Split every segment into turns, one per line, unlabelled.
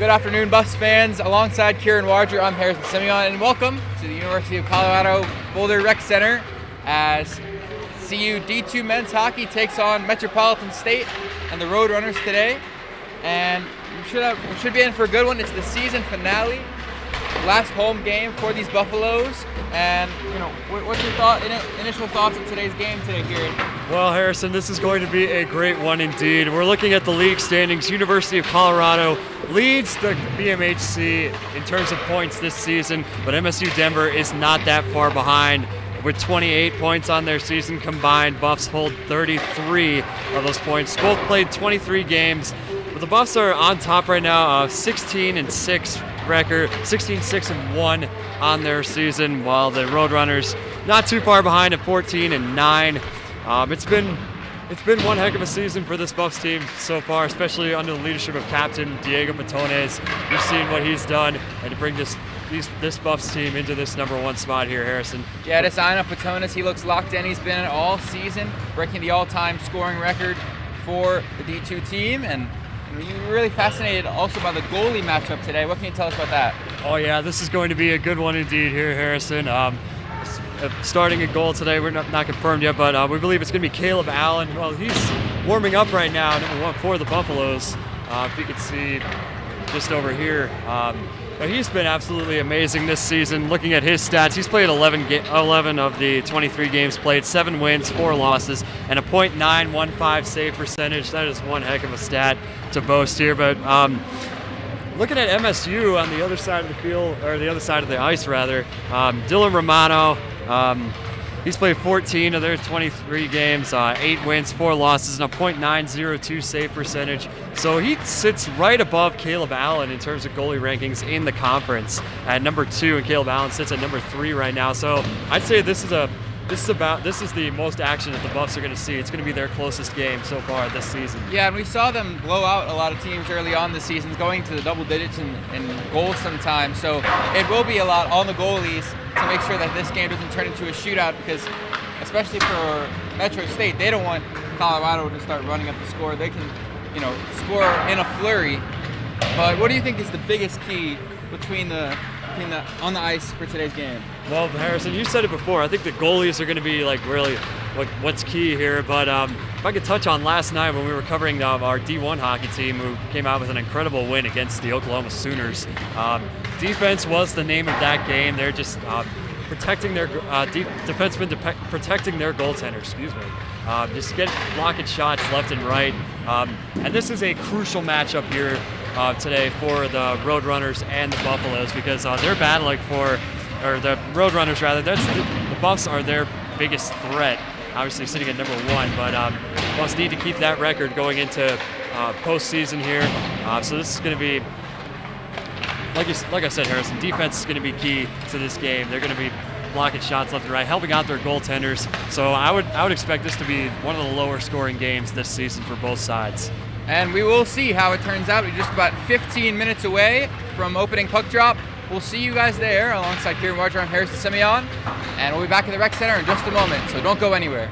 Good afternoon, Buffs fans. Alongside Kieran Warger, I'm Harrison Simeon, and welcome to the University of Colorado Boulder Rec Center as CU D2 men's hockey takes on Metropolitan State and the Roadrunners today. And we should be in for a good one. It's the season finale, last home game for these Buffaloes. And what's your initial thoughts of today's game today, Kieran?
Well, Harrison, this is going to be a great one indeed. We're looking at the league standings. University of Colorado leads the BMHC in terms of points this season, but MSU Denver is not that far behind. With 28 points on their season combined, Buffs hold 33 of those points. Both played 23 games, but the Buffs are on top right now, 16-6 record, 16-6-1 on their season, while the Roadrunners not too far behind at 14-9. It's been one heck of a season for this Buffs team so far, especially under the leadership of Captain Diego Patones. We've seen what he's done, and to bring this Buffs team into this #1 spot here, Harrison.
Yeah, to sign up Patones, he looks locked in. He's been in all season, breaking the all-time scoring record for the D2 team, and you're really fascinated also by the goalie matchup today. What can you tell us about that?
Oh yeah, this is going to be a good one indeed here, Harrison. Starting a goal today, we're not confirmed yet, but we believe it's going to be Caleb Allen. Well, he's warming up right now, #1 for the Buffaloes. If you can see just over here. But he's been absolutely amazing this season. Looking at his stats, he's played 11 of the 23 games played, 7 wins, 4 losses, and a .915 save percentage. That is one heck of a stat to boast here. But looking at MSU on the other side of the field, or the other side of the ice rather, Dylan Romano, he's played 14 of their 23 games, 8 wins, 4 losses, and a .902 save percentage. So he sits right above Caleb Allen in terms of goalie rankings in the conference at #2, and Caleb Allen sits at #3 right now. So I'd say this is the most action that the Buffs are going to see. It's going to be their closest game so far this season.
Yeah, and we saw them blow out a lot of teams early on this season, going to the double digits in goals sometimes. So it will be a lot on the goalies to make sure that this game doesn't turn into a shootout, because especially for Metro State, they don't want Colorado to start running up the score. They can, score in a flurry. But what do you think is the biggest key on the ice for today's game?
Well, Harrison, you said it before. I think the goalies are going to be really what's key here. But if I could touch on last night when we were covering our D1 hockey team, who came out with an incredible win against the Oklahoma Sooners. Defense was the name of that game. They're just protecting their defensemen, protecting their goaltender. Excuse me. Just blocking shots left and right. And this is a crucial matchup here today for the Roadrunners and the Buffaloes, because they're battling or the Roadrunners rather, the Buffs are their biggest threat, obviously sitting at #1, but Buffs need to keep that record going into postseason here. So this is going to be, like I said, Harrison, defense is going to be key to this game. They're going to be blocking shots left and right, helping out their goaltenders. So I would expect this to be one of the lower scoring games this season for both sides.
And we will see how it turns out. We're just about 15 minutes away from opening puck drop. We'll see you guys there. Alongside Kieran Warger, I'm Harrison Simeon, and we'll be back at the rec center in just a moment, so don't go anywhere.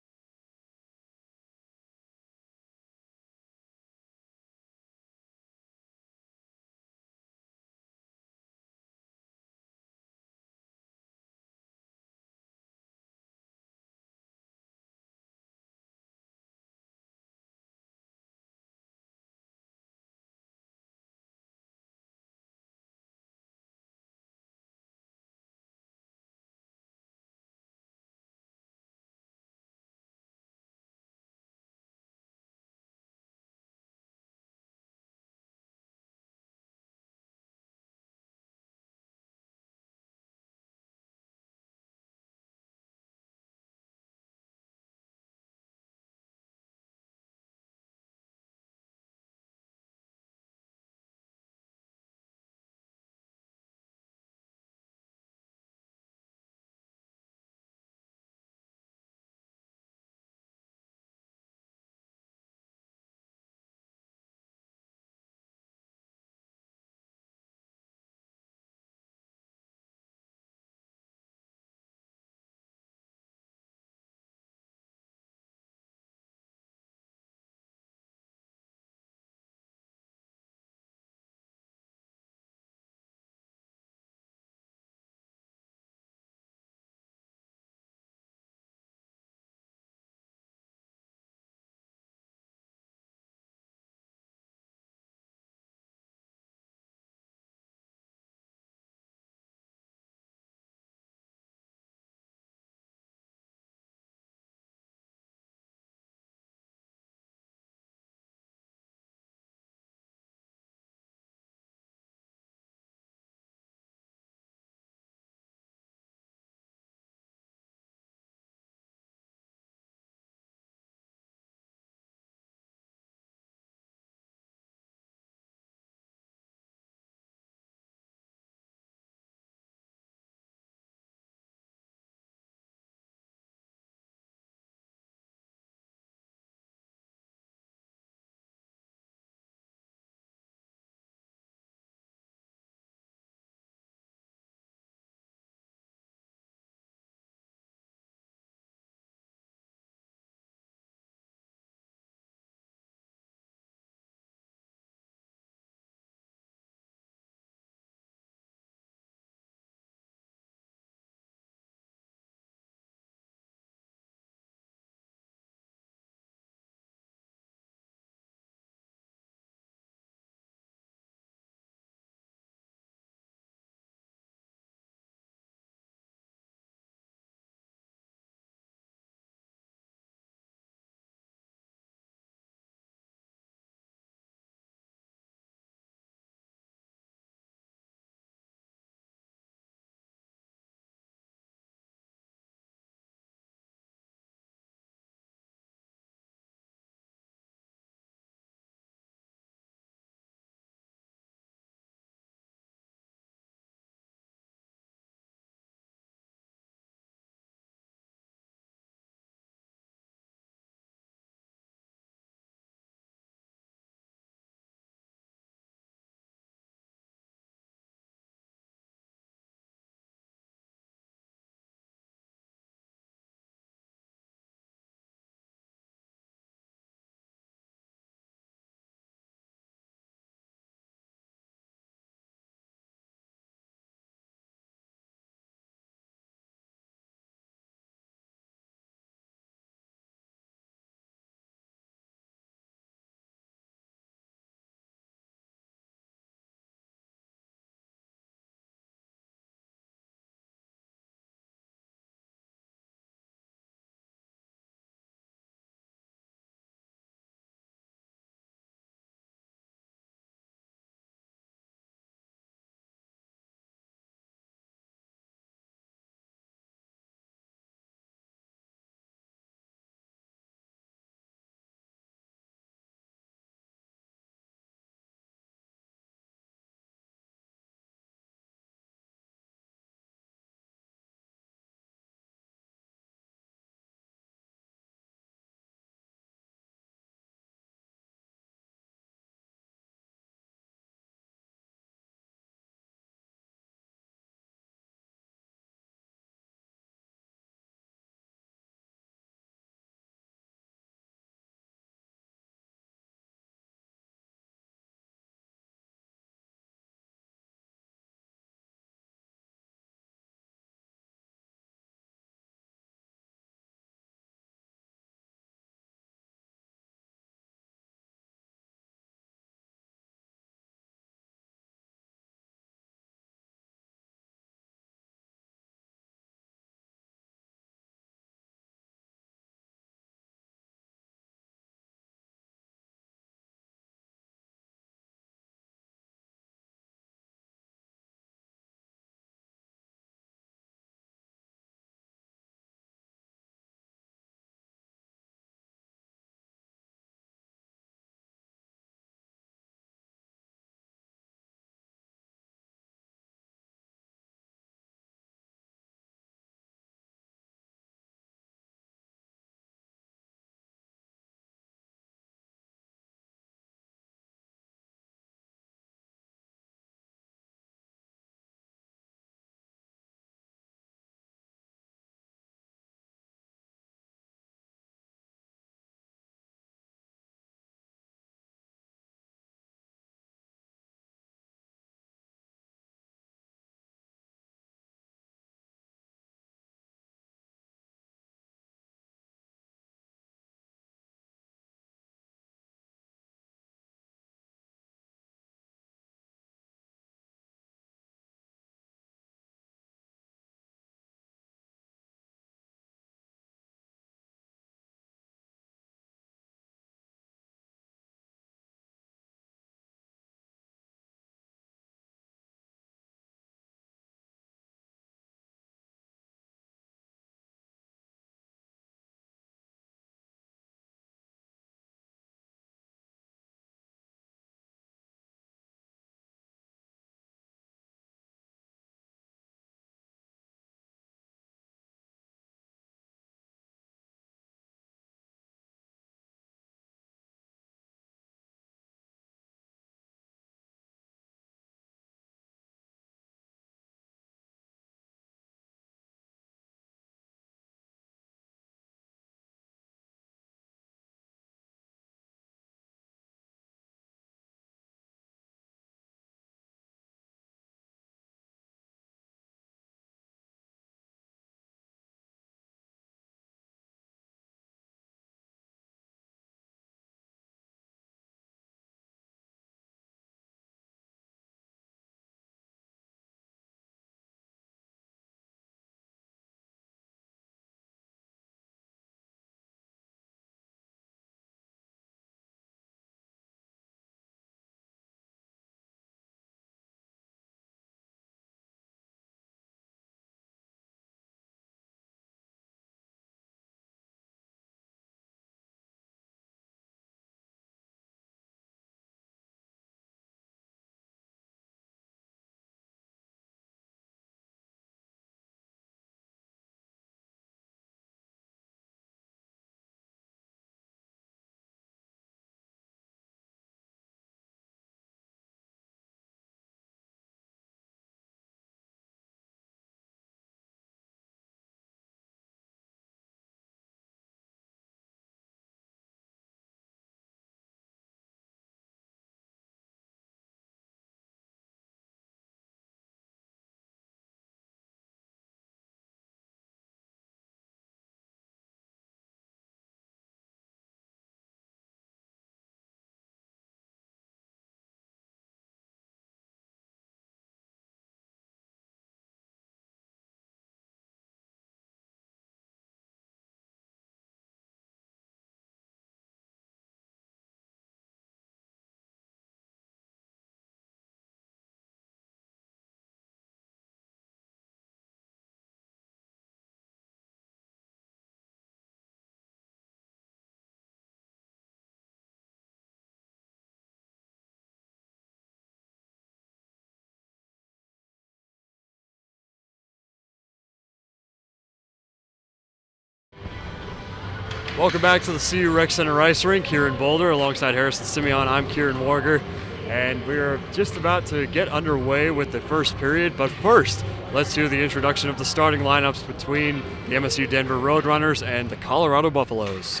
Welcome back to the CU Rec Center Ice Rink here in Boulder. Alongside Harrison Simeon, I'm Kieran Warger, and we're just about to get underway with the first period. But first, let's do the introduction of the starting lineups between the MSU Denver Roadrunners and the Colorado Buffaloes.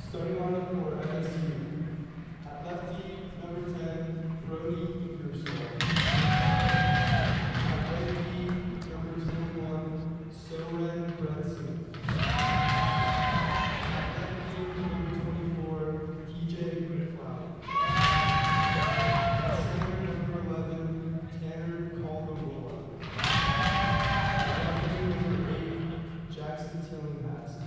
Starting lineup for MSU. At lefty, number 10, Brody Ingersoll. At righty, number 21, Soren Bredson. At lefty, number 24, TJ McLeod. At center, number 11, Tanner Calderola. At lefty, number 8, Jackson Tillinghast.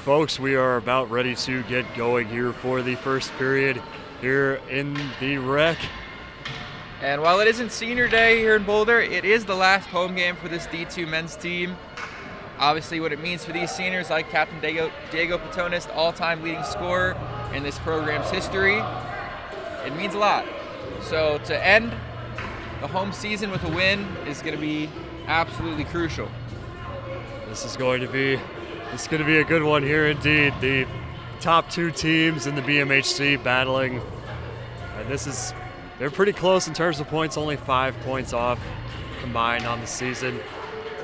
Folks, we are about ready to get going here for the first period here in the rec.
And while it isn't senior day here in Boulder, it is the last home game for this D2 men's team. Obviously what it means for these seniors, like Captain Diego Patonis, the all-time leading scorer in this program's history, it means a lot. So to end the home season with a win is going to be absolutely crucial.
This is going to be a good one here indeed. The top two teams in the BMHC battling, and they're pretty close in terms of points, only 5 points off combined on the season.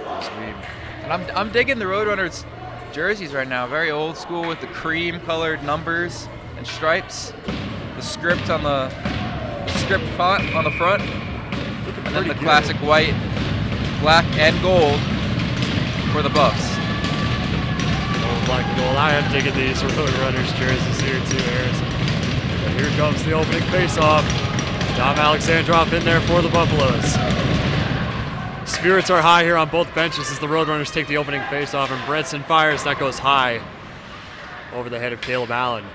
And I'm digging the Roadrunners jerseys right now, very old school with the cream colored numbers and stripes, the script on the script font on the front, and then the classic white, black, and gold for the Buffs.
Black and gold. I am digging these Roadrunners jerseys here too, Harrison. And here comes the opening face-off. Dom Alexandrov in there for the Buffaloes. Spirits are high here on both benches as the Roadrunners take the opening face-off, and Bredson fires. That goes high over the head of Caleb Allen.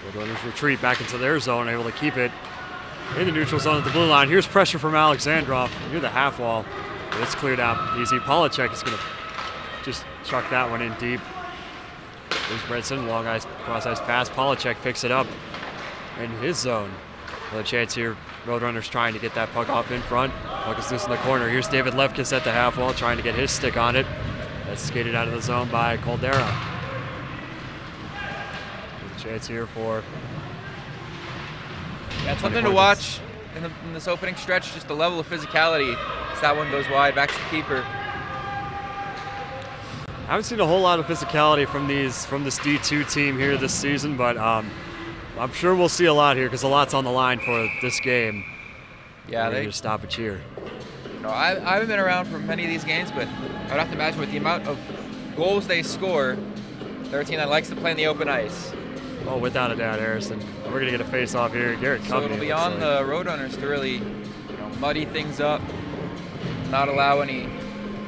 Roadrunners retreat back into their zone, able to keep it in the neutral zone at the blue line. Here's pressure from Alexandrov near the half wall. But it's cleared out easy. Polacek is going to just chuck that one in deep. There's Bredson, long ice, cross ice pass. Polacek picks it up in his zone. Another chance here. Roadrunners trying to get that puck off in front. Puck is loose in the corner. Here's David Lefkis at the half wall trying to get his stick on it. That's skated out of the zone by Caldera. There's a chance here for...
That's something to watch in this opening stretch, just the level of physicality. As that one goes wide, back to the keeper.
I haven't seen a whole lot of physicality from this D2 team here this season, but I'm sure we'll see a lot here because a lot's on the line for this game.
Yeah,
they just stop it here.
I haven't been around for many of these games, but I would have to imagine with the amount of goals they score, they're a team that likes to play in the open ice.
Oh, without a doubt, Harrison. We're going to get a face-off here. Garrett
So it'll be on the Roadrunners to really muddy things up, not allow any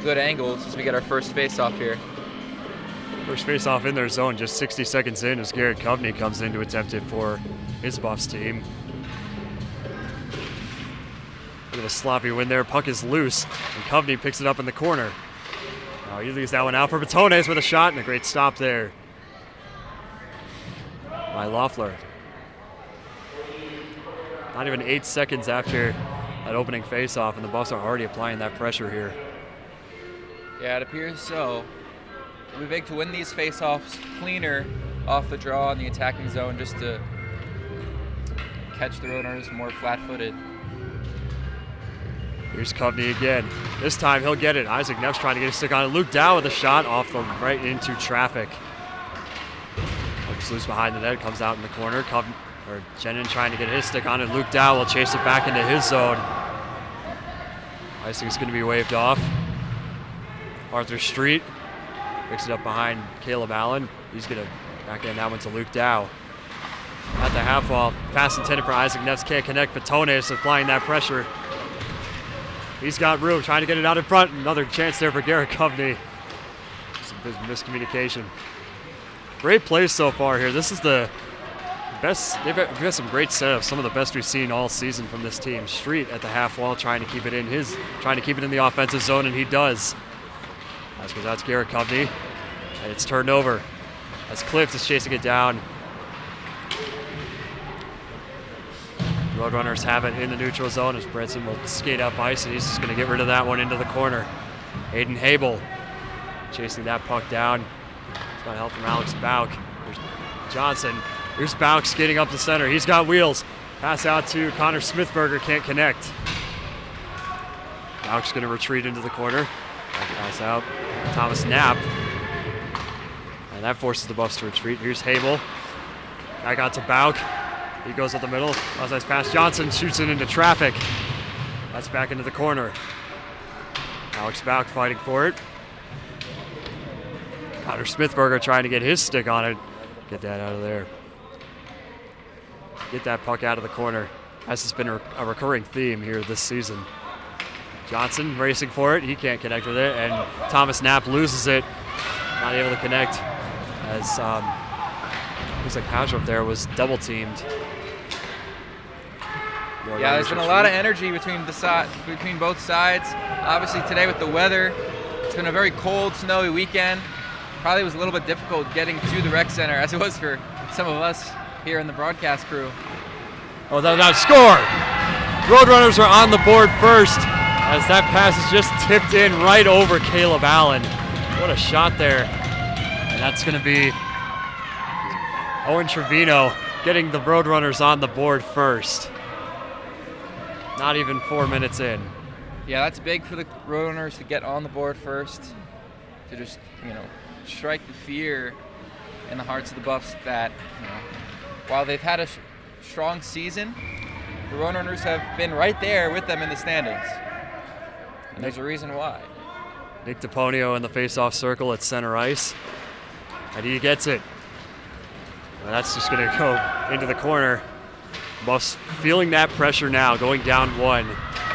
good angles as we get our first face-off here.
First face-off in their zone just 60 seconds in as Garrett Coveney comes in to attempt it for his Buffs team. Bit of a sloppy win there. Puck is loose, and Coveney picks it up in the corner. Now he leaves that one out for Batones with a shot, and a great stop there by Loeffler. Not even 8 seconds after that opening face-off, and the Buffs are already applying that pressure here.
Yeah, it appears so. It'll be big to win these face-offs cleaner off the draw in the attacking zone just to catch the Roadrunners more flat-footed.
Here's Coveney again. This time he'll get it. Isaac Neff's trying to get a stick on it. Luke Dow with a shot off the right into traffic. Looks loose behind the net, comes out in the corner. Jenin trying to get his stick on it. Luke Dow will chase it back into his zone. Icing's going to be waved off. Arthur Street picks it up behind Caleb Allen. He's going to back in that one to Luke Dow. At the half wall, pass intended for Isaac Neffs, can't connect. Batones applying that pressure. He's got room, trying to get it out in front. Another chance there for Garrett Coveney. Some miscommunication. Great plays so far here. This is the best. They've got some great setups. Some of the best we've seen all season from this team. Street at the half wall, trying to keep it in the offensive zone, and he does. As goes out to Garrett Coveney, and it's turned over as Clift is chasing it down. Roadrunners have it in the neutral zone as Brenson will skate up ice, and he's just going to get rid of that one into the corner. Aiden Habel chasing that puck down. He's got help from Alex Bauk. There's Johnson. Here's Bauk skating up the center. He's got wheels. Pass out to Connor Smithberger, can't connect. Bauk's going to retreat into the corner. Pass out. Thomas Knapp. And that forces the Buffs to retreat. Here's Habel. Back out to Bauk. He goes up the middle. Nice pass. Johnson shoots it into traffic. That's back into the corner. Alex Bauk fighting for it. Connor Smithberger trying to get his stick on it. Get that out of there. Get that puck out of the corner. This has been a recurring theme here this season. Johnson racing for it. He can't connect with it. And Thomas Knapp loses it. Not able to connect as looks like Hajdrup there was double teamed.
Yeah, there's been a lot of energy between both sides. Obviously today with the weather, it's been a very cold, snowy weekend. Probably was a little bit difficult getting to the rec center as it was for some of us here in the broadcast crew.
Oh, that score! Roadrunners are on the board first as that pass is just tipped in right over Caleb Allen. What a shot there. And that's going to be Owen Trevino getting the Roadrunners on the board first. Not even 4 minutes in.
Yeah, that's big for the Roadrunners to get on the board first, to just, strike the fear in the hearts of the Buffs that, while they've had a strong season, the Roadrunners have been right there with them in the standings. And there's a reason why.
Nick DePonio in the face-off circle at center ice. And he gets it. And that's just going to go into the corner. Buffs feeling that pressure now, going down one,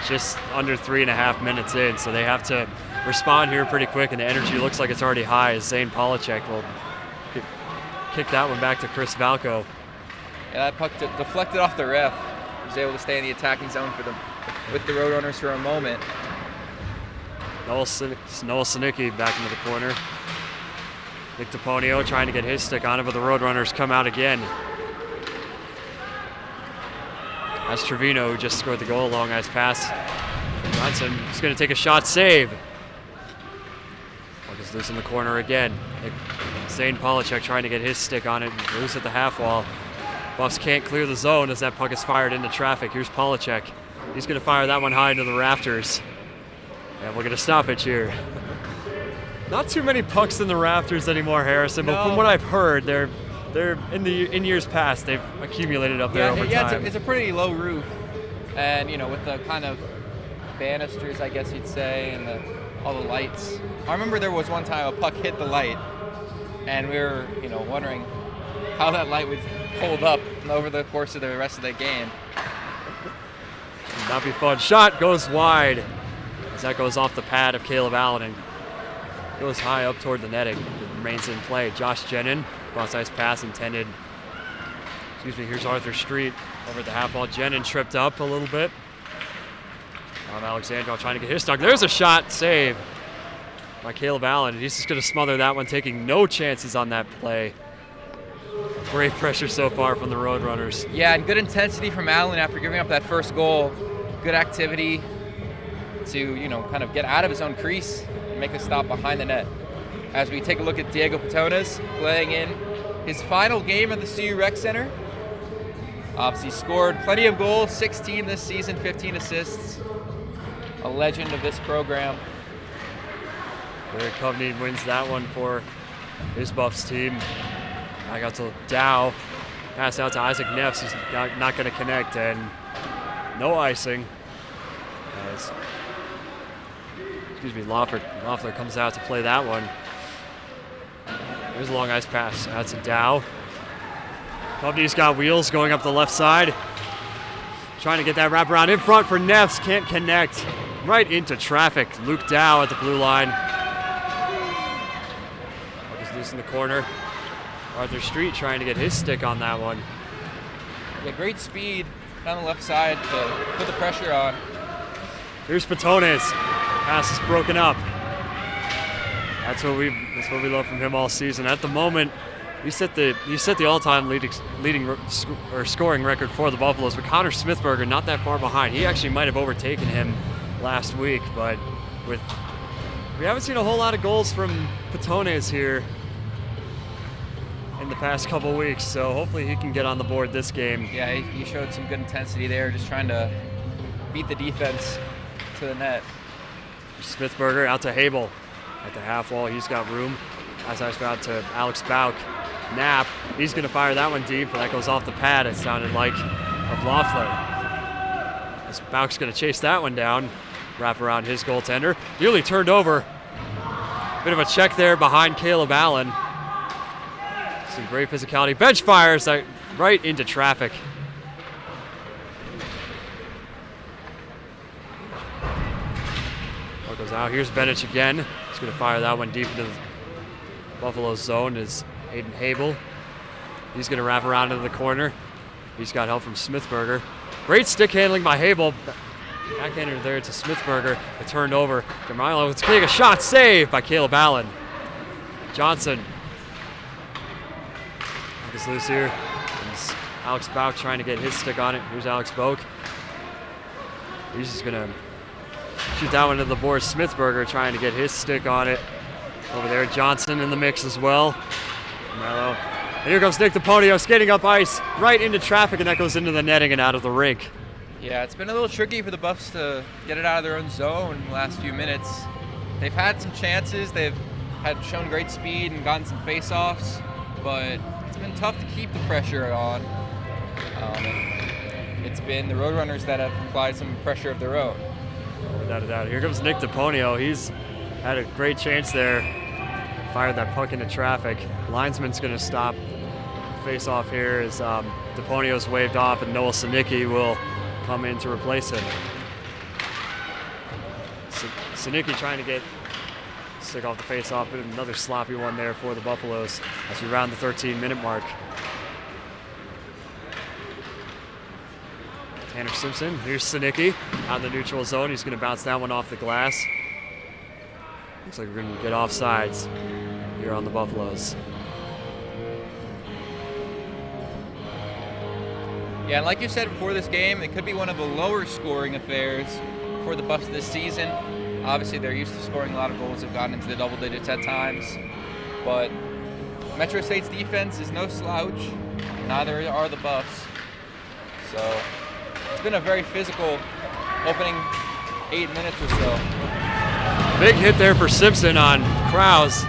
just under 3.5 minutes in. So they have to respond here pretty quick, and the energy looks like it's already high as Zane Polachek will kick that one back to Chris Valco.
Yeah, that puck deflected off the ref. He was able to stay in the attacking zone with the Roadrunners for a moment.
Noel Sinicki back into the corner. Nick DePonio trying to get his stick on it, but the Roadrunners come out again. That's Trevino who just scored the goal. Long ice pass. Johnson is going to take a shot, save. Puck is loose in the corner again. Zane Polachek trying to get his stick on it. Loose at the half wall. Buffs can't clear the zone as that puck is fired into traffic. Here's Polachek. He's going to fire that one high into the rafters. And we're going to stoppage here. Not too many pucks in the rafters anymore, Harrison, but from what I've heard, they're they're in years past they've accumulated up there over time.
It's a pretty low roof, and with the kind of banisters, I guess you'd say, and all the lights. I remember there was one time a puck hit the light, and we were wondering how that light would hold up over the course of the rest of the game.
Not be fun. Shot goes wide as that goes off the pad of Caleb Allen and goes high up toward the netting. It remains in play. Josh Jenin, cross-ice pass intended. Here's Arthur Street over at the half wall. Jenin tripped up a little bit. Alexandrov trying to get his stock. There's a shot save by Caleb Allen. He's just going to smother that one, taking no chances on that play. Great pressure so far from the Roadrunners.
Yeah, and good intensity from Allen after giving up that first goal. Good activity to, kind of get out of his own crease and make a stop behind the net. As we take a look at Diego Patones playing in his final game at the CU Rec Center. Obviously scored plenty of goals, 16 this season, 15 assists. A legend of this program.
Eric Coveney wins that one for his Buffs team. I got to Dow, pass out to Isaac Neffs, who's not going to connect, and no icing. Loeffler comes out to play that one. There's a long ice pass out to Dow. Coveney's got wheels going up the left side. Trying to get that wraparound in front for Neffs, can't connect. Right into traffic. Luke Dow at the blue line. Puck is loose in the corner. Arthur Street trying to get his stick on that one.
Yeah, great speed down the left side to put the pressure on.
Here's Patones. Pass is broken up. That's what we love from him all season. At the moment, he set the all-time scoring record for the Buffaloes, but Connor Smithberger not that far behind. He actually might have overtaken him last week, but we haven't seen a whole lot of goals from Patones here in the past couple weeks, so hopefully he can get on the board this game.
Yeah, he showed some good intensity there, just trying to beat the defense to the net.
Smithberger out to Habel at the half wall. He's got room. As I out to Alex Bauk. Knapp, he's going to fire that one deep, but that goes off the pad, it sounded like, of Loeffler. As Bauk's going to chase that one down, wrap around his goaltender. Nearly turned over. Bit of a check there behind Caleb Allen. Some great physicality. Bench fires that right into traffic. Ball goes out. Here's Benich again. He's going to fire that one deep into the Buffalo's zone is Aiden Habel. He's going to wrap around into the corner. He's got help from Smithberger. Great stick handling by Habel. Backhander there to Smithberger. It turned over. Jamilo with a shot save by Caleb Allen. Johnson. Puck is loose here. It's Alex Bauk trying to get his stick on it. Here's Alex Bauk. He's just going to shoot that one to the board. Smithberger trying to get his stick on it. Over there, Johnson in the mix as well. Mello. And here comes Nick DePonio skating up ice right into traffic, and that goes into the netting and out of the rink.
Yeah, it's been a little tricky for the Buffs to get it out of their own zone in the last few minutes. They've had some chances. They've had shown great speed and gotten some face-offs, but it's been tough to keep the pressure on. It's been the Roadrunners that have applied some pressure of their own.
Without a doubt. Here comes Nick DePonio. He's had a great chance there. Fired that puck into traffic. Linesman's going to stop face-off here as DePonio's waved off, and Noah Sinicki will come in to replace him. Sinicki trying to get stick off the face-off, but another sloppy one there for the Buffaloes as we round the 13-minute mark. Tanner Simpson, here's Sinicki out in the neutral zone. He's going to bounce that one off the glass. Looks like we're going to get offsides here on the Buffaloes.
Yeah, and like you said before this game, it could be one of the lower scoring affairs for the Buffs this season. Obviously, they're used to scoring a lot of goals. They've gotten into the double digits at times. But Metro State's defense is no slouch. Neither are the Buffs. So it's been a very physical opening 8 minutes or so.
Big hit there for Simpson on Krause,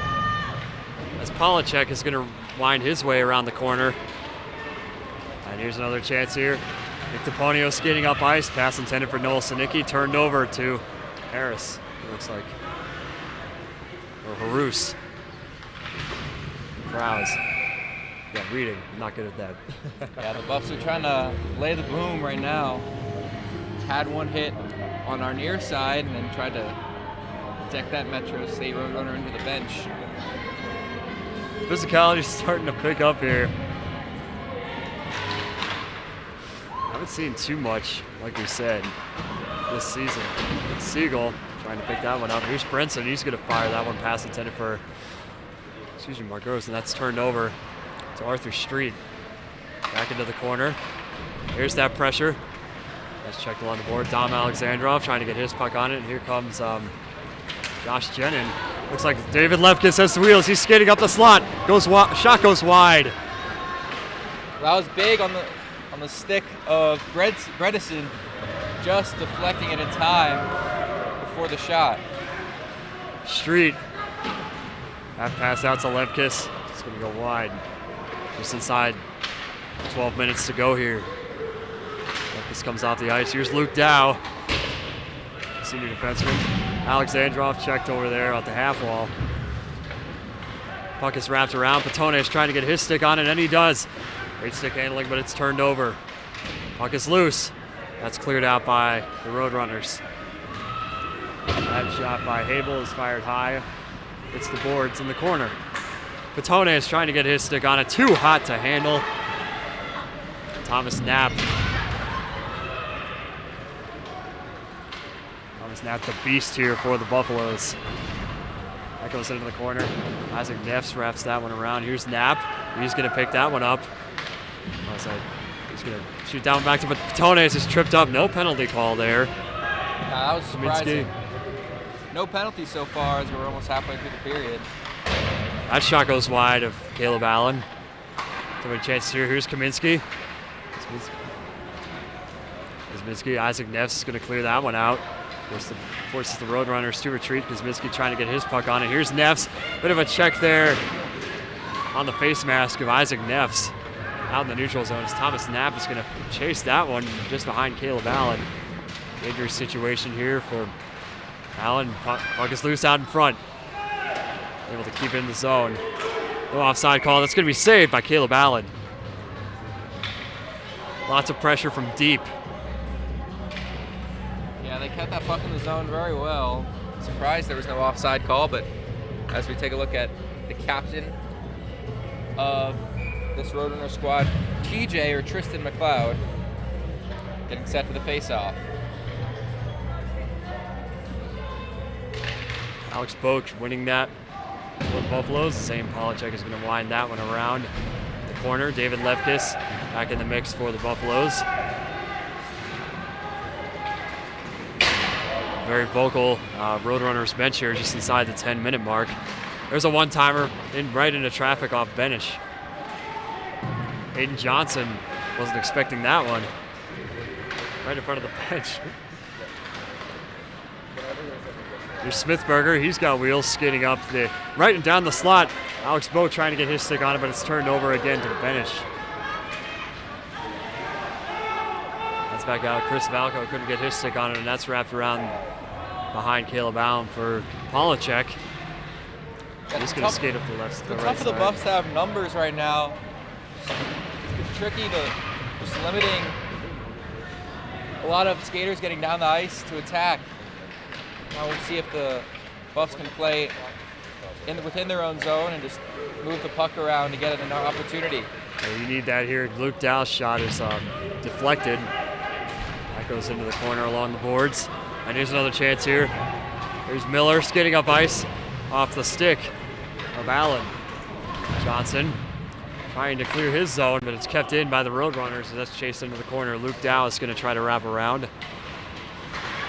as Polacek is going to wind his way around the corner. And here's another chance here. Nick DePonio skating up ice. Pass intended for Noel Sinicki. Turned over to Harris, it looks like. Or Harus. Krause. Yeah, reading. I'm not good at that.
Yeah, the Buffs are trying to lay the boom right now. Had one hit on our near side and then tried to deck that Metro State Roadrunner into the bench.
Physicality's starting to pick up here. I haven't seen too much, like we said, this season. Siegel trying to pick that one up. Here's Brinson. He's going to fire that one pass intended for, Margos, and that's turned over to Arthur Street. Back into the corner. Here's that pressure. That's checked along the board. Dom Alexandrov trying to get his puck on it. And here comes Josh Jenin. Looks like David Lefkis has the wheels. He's skating up the slot. Shot goes wide.
That was big on the stick of Bredesen, just deflecting it in time before the shot.
Street. Half pass out to Lefkis. It's going to go wide. Just inside 12 minutes to go here. Lefkis comes off the ice. Here's Luke Dow, senior defenseman. Alexandrov checked over there at the half wall. Puck is wrapped around. Petone is trying to get his stick on it, and he does. Great stick handling, but it's turned over. Puck is loose. That's cleared out by the Roadrunners. That shot by Habel is fired high. It's the boards in the corner. Petone is trying to get his stick on it. Too hot to handle. Thomas Knapp. Thomas Knapp, the beast here for the Buffaloes. That goes into the corner. Isaac Neffs wraps that one around. Here's Knapp. He's going to pick that one up. He's going to shoot down back to Petone. Is tripped up. No penalty call there.
That was surprising. No penalty so far as we're almost halfway through the period.
That shot goes wide of Caleb Allen. So a chance here. Here's Kaminsky. Kuzminski. Isaac Neffs is going to clear that one out. Forces the Roadrunners to retreat. Kuzminski trying to get his puck on it. Here's Neffs. Bit of a check there on the face mask of Isaac Neffs. Out in the neutral zone as Thomas Knapp is going to chase that one just behind Caleb Allen. Dangerous situation here for Allen. Puck is loose out in front. Able to keep it in the zone. No offside call. That's going to be saved by Caleb Allen. Lots of pressure from deep.
Yeah, they kept that puck in the zone very well. Surprised there was no offside call, but as we take a look at the captain of this Roadrunner squad, TJ or Tristan McLeod, getting set for the face-off.
Alex Boak winning that for the Buffaloes. Zane Polachek is going to wind that one around the corner. David Lefkis back in the mix for the Buffaloes. Very vocal Roadrunners bench here just inside the 10-minute mark. There's a one-timer right into traffic off Benish. Aiden Johnson wasn't expecting that one. Right in front of the bench. Here's Smithberger. He's got wheels skating up right and down the slot. Alex Bowe trying to get his stick on it, but it's turned over again to Benish. That's back out. Chris Valco couldn't get his stick on it, and that's wrapped around behind Caleb Allen for Polachek. He's going to skate up the left side.
It's tough for the Buffs to have numbers right now. It's been tricky to just limiting a lot of skaters getting down the ice to attack. Now we'll see if the Buffs can play within their own zone and just move the puck around to get an opportunity.
Yeah, you need that here. Luke Dow's shot is deflected. That goes into the corner along the boards. And here's another chance here. Here's Miller skating up ice off the stick of Allen. Johnson trying to clear his zone, but it's kept in by the Roadrunners, and that's chased into the corner. Luke Dow is going to try to wrap around.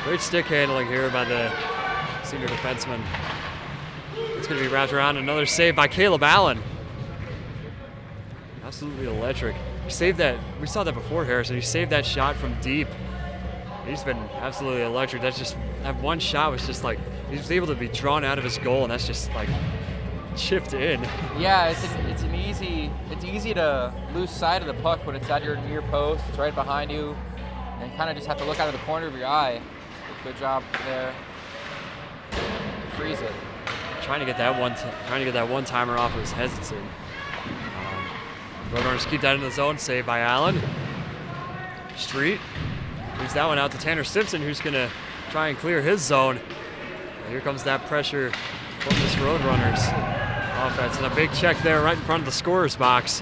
Great stick handling here by the senior defenseman. It's going to be wrapped around. Another save by Caleb Allen. Absolutely electric. He saved that. We saw that before, Harrison. He saved that shot from deep. He's been absolutely electric. That one shot was just like, he was able to be drawn out of his goal, and that's just like chipped in.
Yeah, it's an easy it's easy to lose sight of the puck when it's at your near post. It's right behind you, and kind of just have to look out of the corner of your eye. Good job there to freeze it.
Trying to get that one timer off was hesitant. Roadrunners keep that in the zone. Save by Allen. Street moves that one out to Tanner Simpson, who's going to try and clear his zone. And here comes that pressure from this Roadrunners offense, and a big check there right in front of the scorer's box.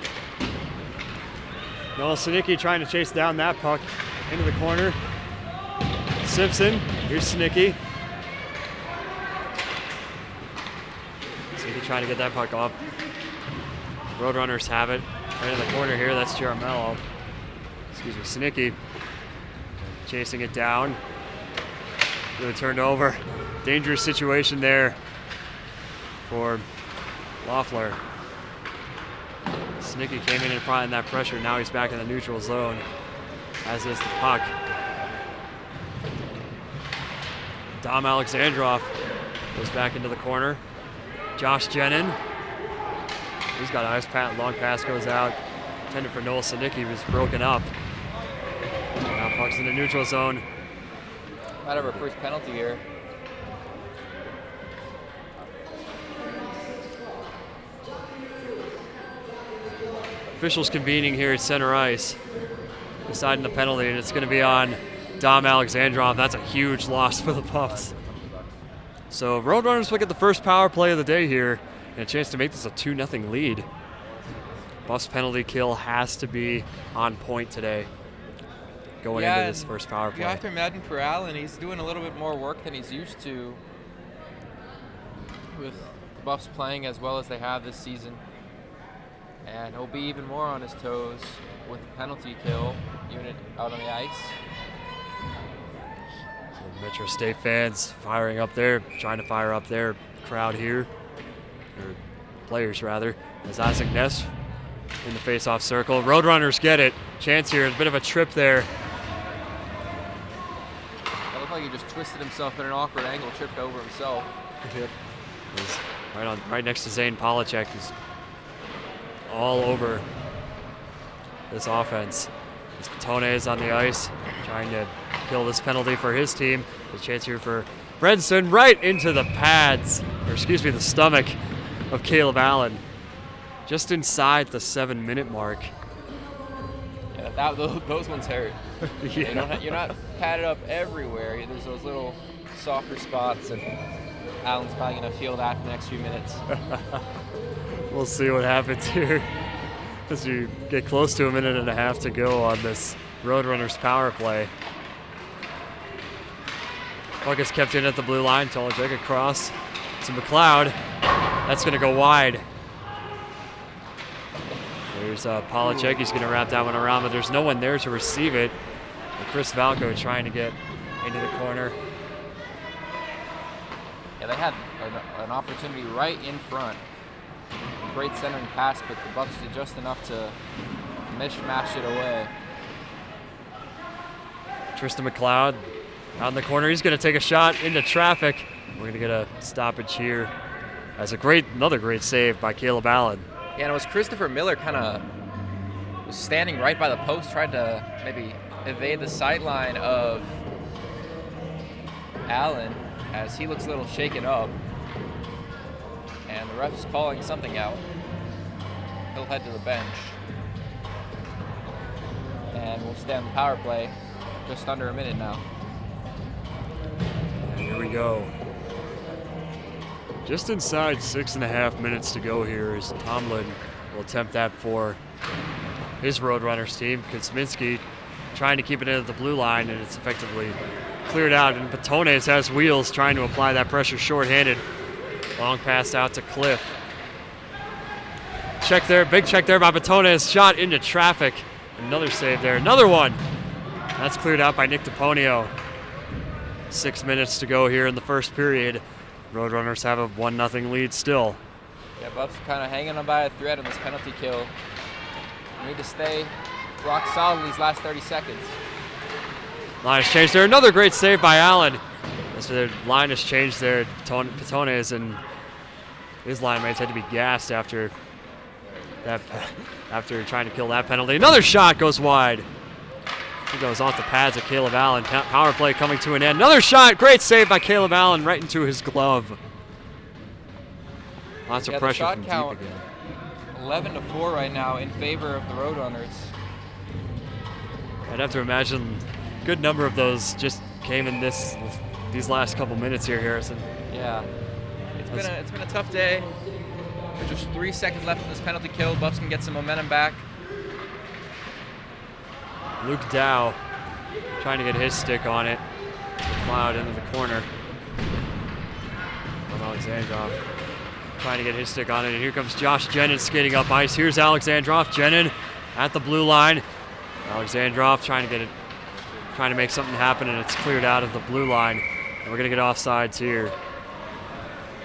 Noel Sinicki trying to chase down that puck into the corner. Simpson, here's Sinicki. Sinicki trying to get that puck off. Roadrunners have it right in the corner here. That's Jaramello. Excuse me, Sinicki chasing it down. Really turned over. Dangerous situation there for Loeffler. Sinicki came in and applying that pressure. Now he's back in the neutral zone, as is the puck. Dom Alexandrov goes back into the corner. Josh Jenin. He's got ice pat. Long pass goes out. Intended for Noel Sinicki, was broken up. Now puck's in the neutral zone.
Might have our first penalty here.
Officials convening here at center ice, deciding the penalty, and it's going to be on Dom Alexandrov. That's a huge loss for the Buffs. So Roadrunners look at the first power play of the day here, and a chance to make this a 2-0 lead. Buffs penalty kill has to be on point today going into this first power play.
You have to imagine for Allen, he's doing a little bit more work than he's used to with the Buffs playing as well as they have this season. And he'll be even more on his toes with the penalty kill unit out on the ice.
So Metro State fans firing up there, trying to fire up their crowd here, or players rather, as Isaac Ness in the face-off circle. Roadrunners get it. Chance here, a bit of a trip there.
It looked like he just twisted himself in an awkward angle, tripped over himself.
Yep. He's right next to Zane Polachek, who's all over this offense. As Patone is on the ice, trying to kill this penalty for his team. A chance here for Bredson, right into the pads, or excuse me, the stomach of Caleb Allen. Just inside the 7-minute mark.
Yeah, those ones hurt.
Yeah.
You're not padded up everywhere. There's those little softer spots, and Allen's probably going to feel that for the next few minutes.
We'll see what happens here as you get close to a minute and a half to go on this Roadrunners power play. Puck is kept in at the blue line. Tolajek across to McLeod. That's going to go wide. There's Polachek. He's going to wrap that one around, but there's no one there to receive it. And Chris Valco trying to get into the corner.
Yeah, they had an opportunity right in front. Great centering pass, but the Buffs did just enough to mishmash it away.
Tristan McLeod out in the corner. He's going to take a shot into traffic. We're going to get a stoppage here. That's another great save by Caleb Allen.
Yeah, and it was Christopher Miller kind of was standing right by the post, tried to maybe evade the sideline of Allen as he looks a little shaken up. And the ref's calling something out. He'll head to the bench. And we'll stay on the power play just under a minute now.
And here we go. Just inside 6.5 minutes to go here as Tomlin will attempt that for his Roadrunners team. Kosminski trying to keep it in at the blue line, and it's effectively cleared out. And Patones has wheels trying to apply that pressure shorthanded. Long pass out to Cliff. Check there, big check there by Patones. Shot into traffic. Another save there, another one. That's cleared out by Nick DePonio. 6 minutes to go here in the first period. Roadrunners have a 1-0 lead still.
Yeah, Buffs kind of hanging on by a thread on this penalty kill. We need to stay rock solid in these last 30 seconds.
Line has changed there. Another great save by Allen. As the line has changed there, Patones and his line mates had to be gassed after that after trying to kill that penalty. Another shot goes wide. He goes off the pads of Caleb Allen. Power play coming to an end. Another shot. Great save by Caleb Allen right into his glove. Lots of pressure from deep again.
11-4 right now in favor of the Roadrunners.
I'd have to imagine a good number of those just came in these last couple minutes here, Harrison.
Yeah. It's been a tough day. There's just 3 seconds left in this penalty kill. Buffs can get some momentum back.
Luke Dow trying to get his stick on it. Cloud into the corner. Alexandrov trying to get his stick on it. And here comes Josh Jenin skating up ice. Here's Alexandrov. Jenin at the blue line. Alexandrov trying to make something happen, and it's cleared out of the blue line. And we're going to get offsides here.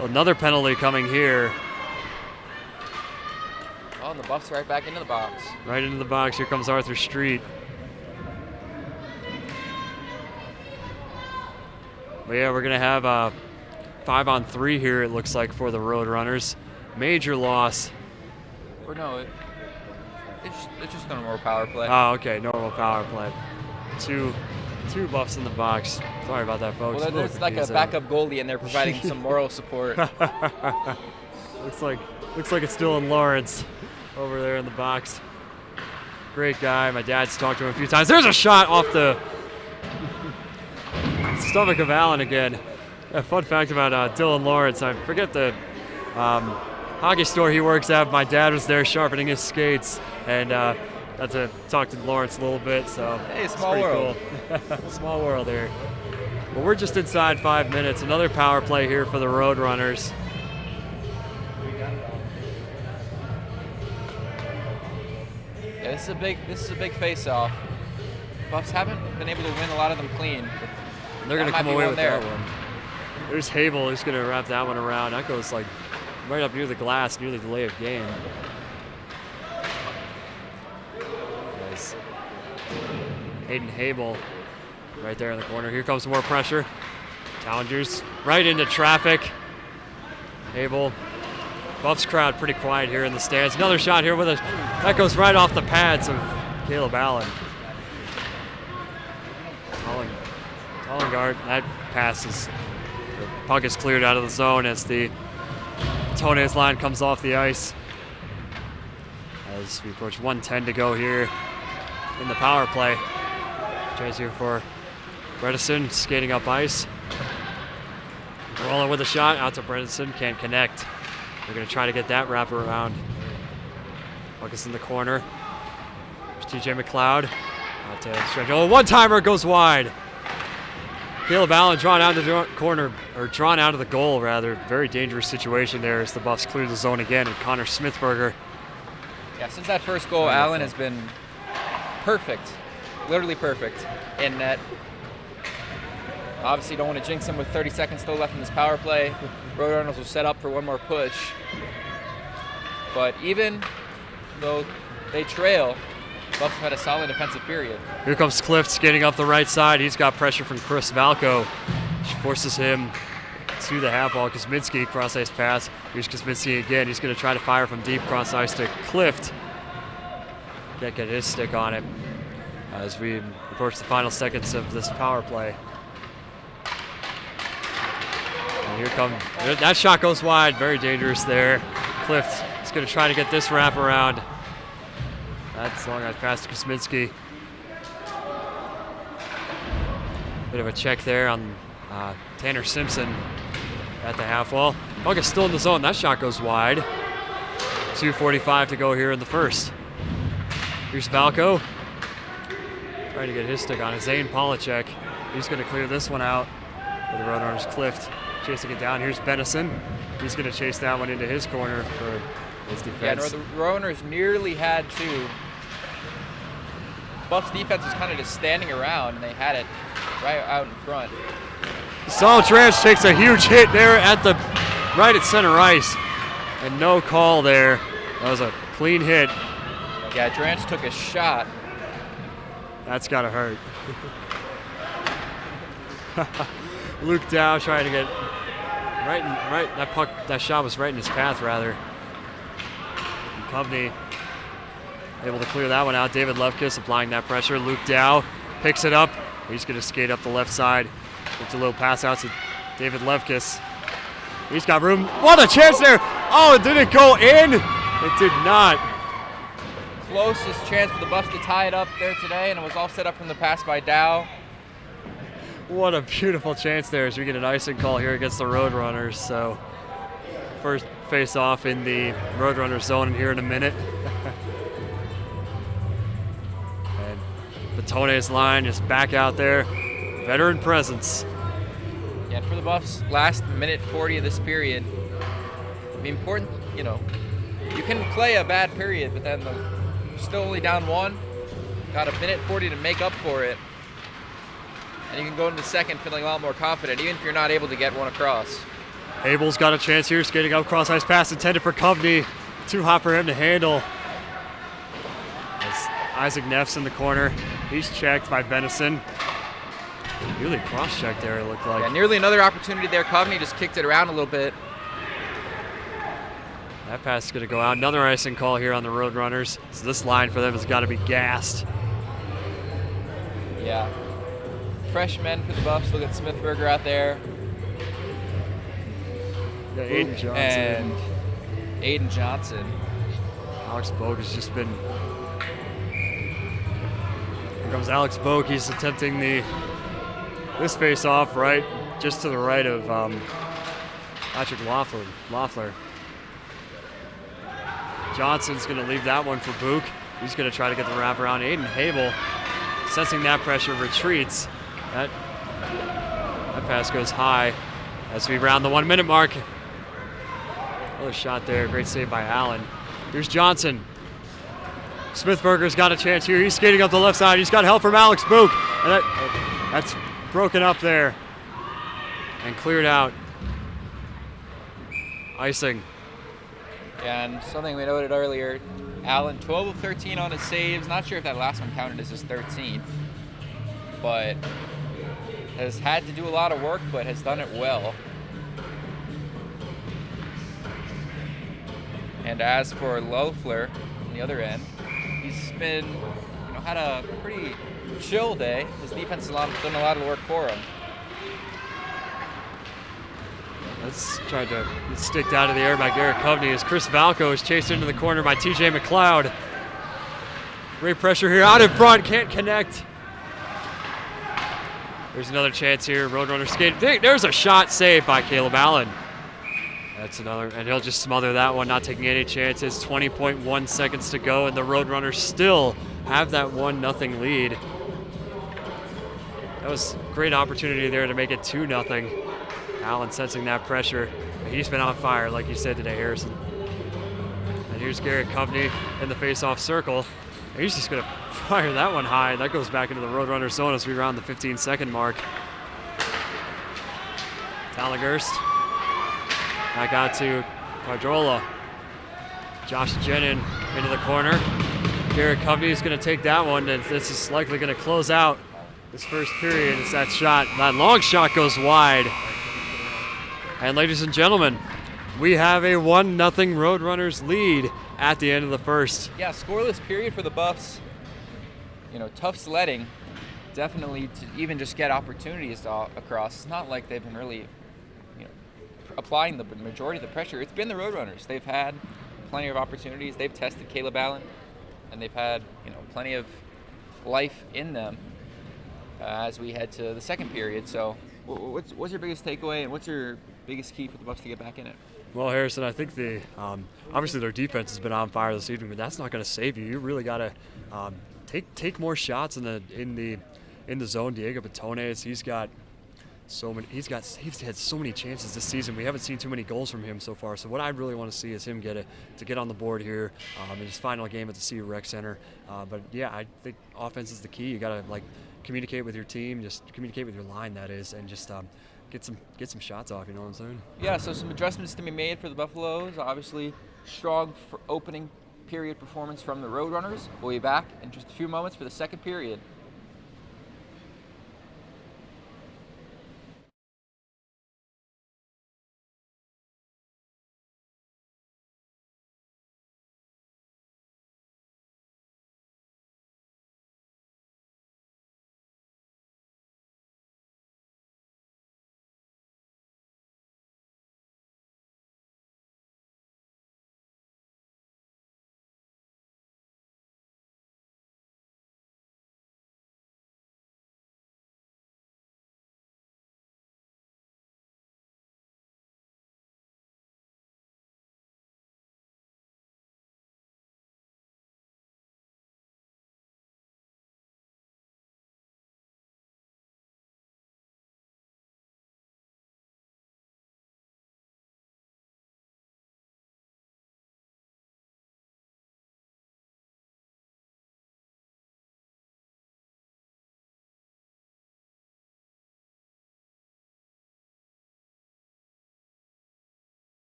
Another penalty coming here.
Oh, and the Buffs right back into the box.
Right into the box. Here comes Arthur Street. But yeah, we're going to have a 5-on-3 here, it looks like, for the Roadrunners. Major loss.
Or no, it's just a normal power play.
Oh, okay, normal power play. Two Buffs in the box. Sorry about that, folks.
Well, there's like a backup goalie, and they're providing some moral support.
looks like it's Dylan Lawrence over there in the box. Great guy. My dad's talked to him a few times. There's a shot off the stomach of Allen again. A fun fact about Dylan Lawrence, I forget the hockey store he works at. My dad was there sharpening his skates, and got to talk to Lawrence a little bit. So
hey, small world.
Cool. Small world here. Well, we're just inside 5 minutes. Another power play here for the Roadrunners.
Yeah, this is a big face-off. Buffs haven't been able to win a lot of them clean.
They're going to come away with that one. There's Habel who's going to wrap that one around. That goes like right up near the glass, near the delay of game. Nice. Hayden Habel right there in the corner. Here comes more pressure. Challengers right into traffic. Habel. Buffs crowd pretty quiet here in the stands. Another shot here with a that goes right off the pads of Caleb Allen. Guard. That pass is, the puck is cleared out of the zone as the Tones line comes off the ice. As we approach 1:10 to go here in the power play. Chase here for Bredesen skating up ice. Rolling with a shot out to Bredesen, can't connect. They're going to try to get that wrap around. Puck is in the corner. There's TJ McLeod. Out to stretch. Oh, one-timer goes wide. Caleb Allen drawn out of the corner, or drawn out of the goal, rather. Very dangerous situation there as the Buffs clear the zone again, and Connor Smithberger.
Yeah, since that first goal, Allen has been perfect, literally perfect in net. Obviously, don't want to jinx him with 30 seconds still left in this power play. Roadrunners will set up for one more push. But even though they trail, Buffs have had a solid defensive period.
Here comes Clift skating up the right side. He's got pressure from Chris Valco, which forces him to the half wall. Kosminski, cross ice pass. Here's Kosminski again. He's going to try to fire from deep cross ice to Clift. Can't get his stick on it as we approach the final seconds of this power play. And here comes, that shot goes wide. Very dangerous there. Clift is going to try to get this wrap around. That's long I passed to Kosminski. Bit of a check there on Tanner Simpson at the half wall. Puck is still in the zone. That shot goes wide. 2:45 to go here in the first. Here's Valco. Trying to get his stick on it. Zane Polacek. He's going to clear this one out for the Roadrunners. Clift chasing it down. Here's Bennison. He's going to chase that one into his corner for his defense.
Yeah, the Roadrunners nearly had to. Buffs defense was kind of just standing around, and they had it right out in front.
Saul Tranch takes a huge hit there at the right at center ice, and no call there. That was a clean hit.
Yeah, Tranch took a shot.
That's gotta hurt. Luke Dow trying to get right. That shot was right in his path, rather. And Kovney able to clear that one out. David Levkis applying that pressure. Luke Dow picks it up. He's going to skate up the left side. It's a little pass out to David Levkis. He's got room. What a chance there! Oh, did it go in? It did not.
Closest chance for the Buffs to tie it up there today, and it was all set up from the pass by Dow.
What a beautiful chance there as we get an icing call here against the Roadrunners. So first face off in the Roadrunners zone here in a minute. And Batone's line is back out there. Veteran presence.
Yeah, and for the Buffs, last minute 40 of this period, it'd be important, you know, you can play a bad period, but then you're still only down one. Got a minute 40 to make up for it. And you can go into the second feeling a lot more confident, even if you're not able to get one across.
Abel's got a chance here, skating up cross ice pass intended for Coveney. Too hot for him to handle. As Isaac Neff's in the corner. He's checked by Benison. Really cross-checked there, it looked like.
Yeah, nearly another opportunity there. Coveney just kicked it around a little bit.
That pass is going to go out. Another icing call here on the Roadrunners. So this line for them has got to be gassed.
Yeah. Fresh men for the Buffs. Look at Smithberger out there.
Yeah, Aiden Johnson.
And Aiden Johnson.
Alex Bogue has just been... Here comes Alex Bogue. He's attempting this face-off right just to the right of Patrick Loeffler. Johnson's going to leave that one for Book. He's going to try to get the wrap around. Aiden Habel, sensing that pressure, retreats. That pass goes high as we round the 1 minute mark. Another shot there. Great save by Allen. Here's Johnson. Smithberger's got a chance here. He's skating up the left side. He's got help from Alex Book. And that's broken up there and cleared out. Icing.
And something we noted earlier, Allen 12 of 13 on his saves. Not sure if that last one counted as his 13th, but has had to do a lot of work, but has done it well. And as for Loeffler on the other end, he's been, had a pretty chill day. His defense has done a lot of work for him.
Let's try to sticked out of the air by Garrett Coveney as Chris Valco is chased into the corner by TJ McLeod. Great pressure here out in front, can't connect. There's another chance here, Roadrunner skate. There's a shot saved by Caleb Allen. That's another, and he'll just smother that one, not taking any chances. 20.1 seconds to go, and the Roadrunners still have that 1-0 lead. That was a great opportunity there to make it 2-0. Allen sensing that pressure. He's been on fire, like you said today, Harrison. And here's Garrett Coveney in the face-off circle. He's just going to fire that one high. That goes back into the Roadrunner zone as we round the 15-second mark. Talagurst. Back out to Quadrola. Josh Jenin into the corner. Garrett Coveney is going to take that one, and this is likely going to close out this first period. It's that shot. That long shot goes wide. And ladies and gentlemen, we have a 1-0 Roadrunners lead at the end of the first.
Yeah, scoreless period for the Buffs. Tough sledding. Definitely to even just get opportunities across. It's not like they've been really, applying the majority of the pressure. It's been the Roadrunners. They've had plenty of opportunities. They've tested Caleb Allen, and they've had, plenty of life in them as we head to the second period. So what's your biggest takeaway, and what's your biggest key for the Buffs to get back in it?
Well, Harrison, I think obviously their defense has been on fire this evening, but that's not going to save you. You really got to take more shots in the zone. Diego Batones, he's had so many chances this season. We haven't seen too many goals from him so far. So what I really want to see is him get on the board here in his final game at the CU Rec Center. But yeah, I think offense is the key. You got to communicate with your team, just communicate with your line, that is, and just get some shots off, you know what I'm saying?
Yeah, so some adjustments to be made for the Buffaloes. Obviously, strong for opening period performance from the Roadrunners. We'll be back in just a few moments for the second period.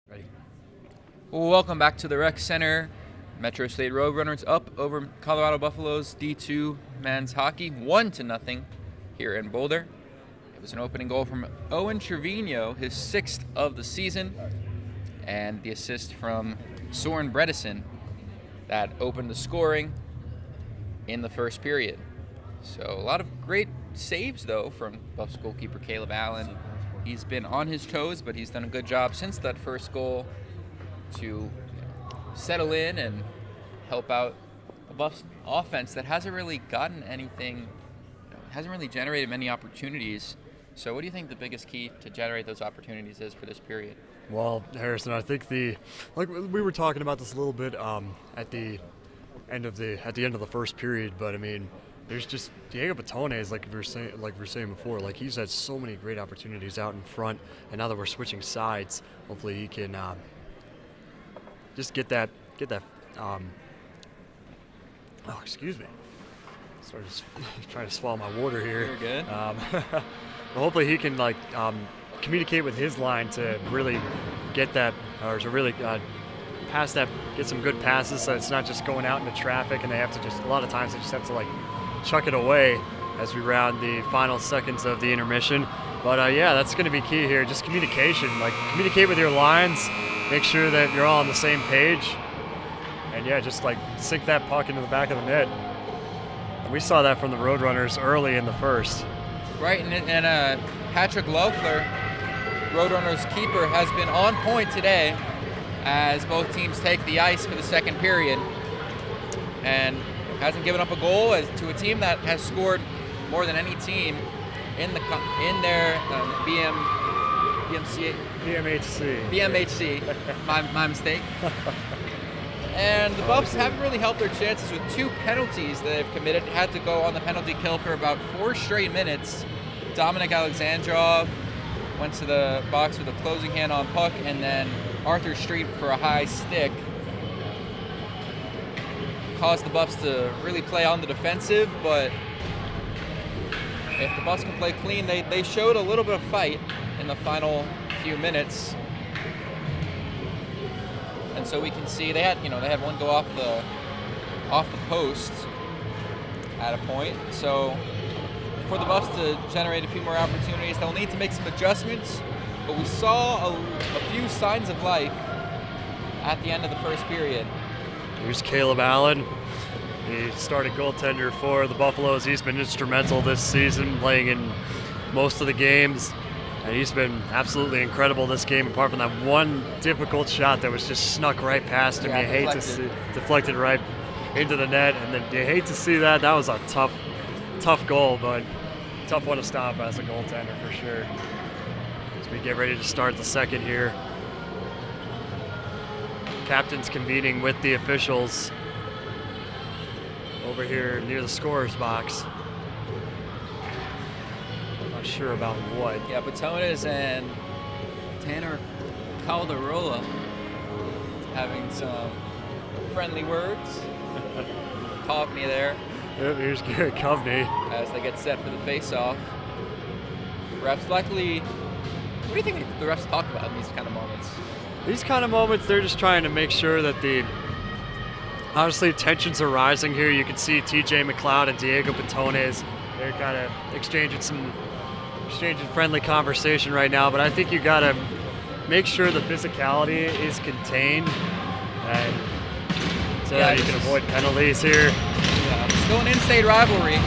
Ready. Well, welcome back to the Rec Center. Metro State Roadrunners up over Colorado Buffaloes D2 men's hockey, 1-0 here in Boulder. It was an opening goal from Owen Trevino, his 6th of the season, and the assist from Soren Bredesen that opened the scoring in the first period. So a lot of great saves, though, from Buffs goalkeeper Caleb Allen. He's been on his toes, but he's done a good job since that first goal to settle in and help out a Buffs offense that hasn't really gotten anything, hasn't really generated many opportunities. So what do you think the biggest key to generate those opportunities is for this period?
Well, Harrison, I think like we were talking about this a little bit at the end of the first period, but I mean, there's just Diego Batones, like we were saying before, like he's had so many great opportunities out in front, and now that we're switching sides, hopefully he can just get that. Oh, excuse me. Sorry, just trying to swallow my water here.
You're good.
Well, hopefully he can communicate with his line to really get that, or to really pass that, get some good passes, so it's not just going out into traffic, and they have to just, a lot of times they just have to chuck it away as we round the final seconds of the intermission. But yeah, that's going to be key here. Just communication. Communicate with your lines. Make sure that you're all on the same page. And yeah, just sink that puck into the back of the net. And we saw that from the Roadrunners early in the first.
Right, and Patrick Loeffler, Roadrunners keeper, has been on point today as both teams take the ice for the second period. And hasn't given up a goal to a team that has scored more than any team in their BMHC. My mistake. And the Buffs haven't really helped their chances with 2 penalties that they've committed. Had to go on the penalty kill for about 4 straight minutes. Dominic Alexandrov went to the box with a closing hand on puck, and then Arthur Street for a high stick caused the Buffs to really play on the defensive. But if the Buffs can play clean, they showed a little bit of fight in the final few minutes. And so we can see they had one go off the post at a point. So for the Buffs to generate a few more opportunities, they'll need to make some adjustments. But we saw a few signs of life at the end of the first period.
Here's Caleb Allen. He started goaltender for the Buffaloes. He's been instrumental this season, playing in most of the games. And he's been absolutely incredible this game, apart from that one difficult shot that was just snuck right past him.
Yeah,
you hate to see, deflected right into the net, and then you hate to see that. That was a tough goal, but tough one to stop as a goaltender for sure. As we get ready to start the second here. Captain's convening with the officials over here near the scorer's box. Not sure about what.
Yeah, Batones and Tanner Calderola having some friendly words. Coveney there.
Yep, here's Garrett Coveney.
As they get set for the face-off. Refs likely. What do you think the refs talk about in these kind of moments?
These kind of moments, they're just trying to make sure that honestly, tensions are rising here. You can see TJ McLeod and Diego Batones. They're kind of exchanging friendly conversation right now, but I think you got to make sure the physicality is contained, and so you can avoid penalties here.
Yeah, still an in-state rivalry.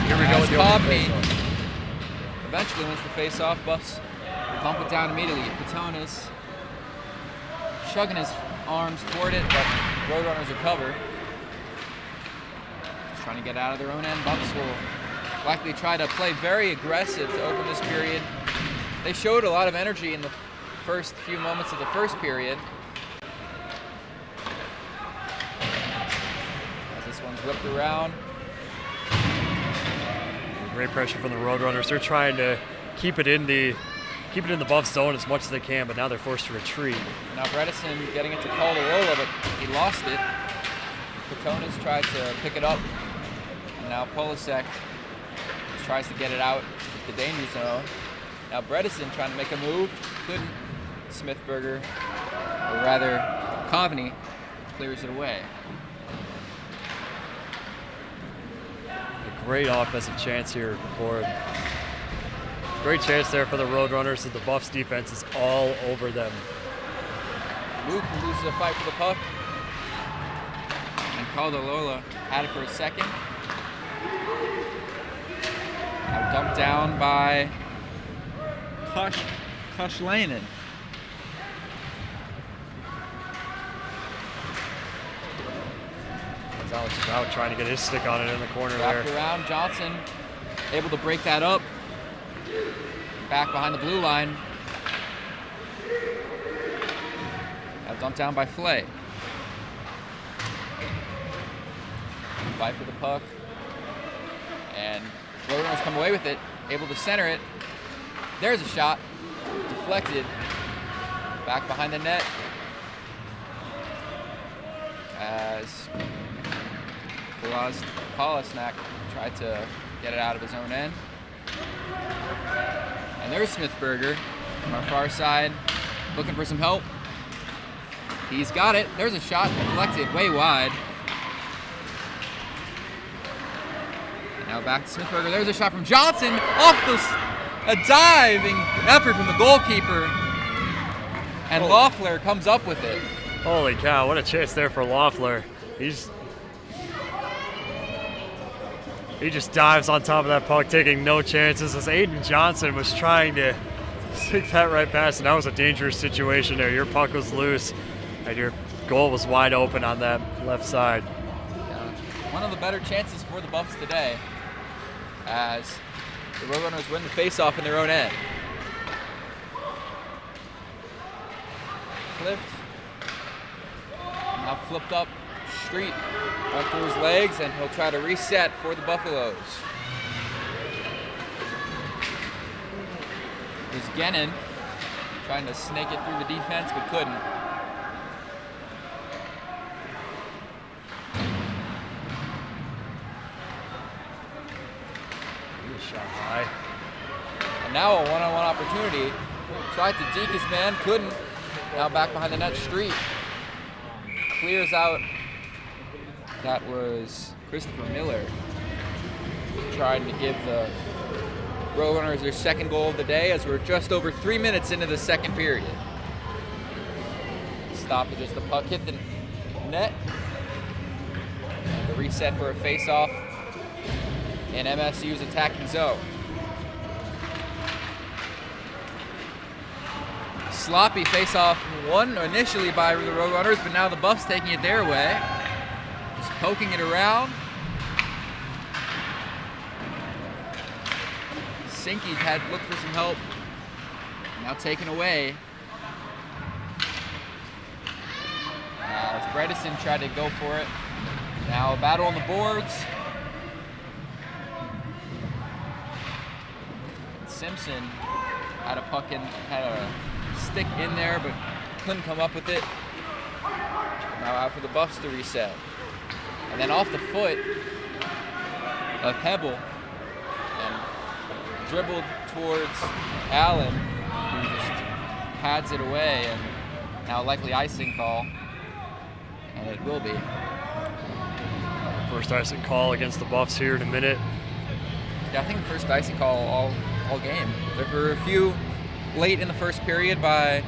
Here we go with the
Coveney eventually wins the face-off. Buffs bump it down immediately. Batones chugging his arms toward it, but Roadrunners recover. Just trying to get out of their own end. Buffs will likely try to play very aggressive to open this period. They showed a lot of energy in the first few moments of the first period. As this one's whipped around.
Great pressure from the Roadrunners. They're trying to keep it in the Buff zone as much as they can, but now they're forced to retreat.
Now Bredesen getting it to Calderola, but he lost it. Batones tried to pick it up, and now Polasek tries to get it out the danger zone. Now Bredesen trying to make a move. Couldn't. Smithberger, or rather Coveney, clears it away.
A great offensive chance here for him. Great chance there for the Roadrunners, that the Buffs defense is all over them.
Luke loses a fight for the puck. And Caldalola had it for a second. Now dumped down by Kushlainen.
Alex Sprout trying to get his stick on it in the corner
Wrapped
there.
around, Johnson able to break that up. Back behind the blue line. Now dumped down by Flay. Fight for the puck. And Roadrunners come away with it, able to center it. There's a shot. Deflected. Back behind the net. As Polasnak tried to get it out of his own end. And there's Smithberger from our far side, looking for some help. He's got it. There's a shot deflected way wide. And now back to Smithberger. There's a shot from Johnson off a diving effort from the goalkeeper. And Loeffler comes up with it.
Holy cow, what a chance there for Loeffler. He just dives on top of that puck, taking no chances, as Aiden Johnson was trying to stick that right past, and that was a dangerous situation there. Your puck was loose, and your goal was wide open on that left side.
Yeah. One of the better chances for the Buffs today, as the Roadrunners win the face-off in their own end. Clift, now flipped up Street up through his legs, and he'll try to reset for the Buffaloes. There's Gennon trying to snake it through the defense, but couldn't.
Shot high.
And now a one-on-one opportunity. Tried to deke his man, couldn't. Now back behind the net, Street clears out. That was Christopher Miller trying to give the Roadrunners their second goal of the day, as we're just over 3 minutes into the second period. Stoppage as the puck hit the net. And the reset for a face-off in MSU's attacking zone. Sloppy face-off won initially by the Roadrunners, but now the Buffs taking it their way. Just poking it around. Sinky had looked for some help. Now taken away. As Bredesen tried to go for it. Now a battle on the boards. Simpson had a stick in there, but couldn't come up with it. Now out for the Buffs to reset. And then off the foot of Hebel, and dribbled towards Allen, who just pads it away, and now likely icing call. And it will be.
First icing call against the Buffs here in a minute.
Yeah, I think the first icing call all game. There were a few late in the first period by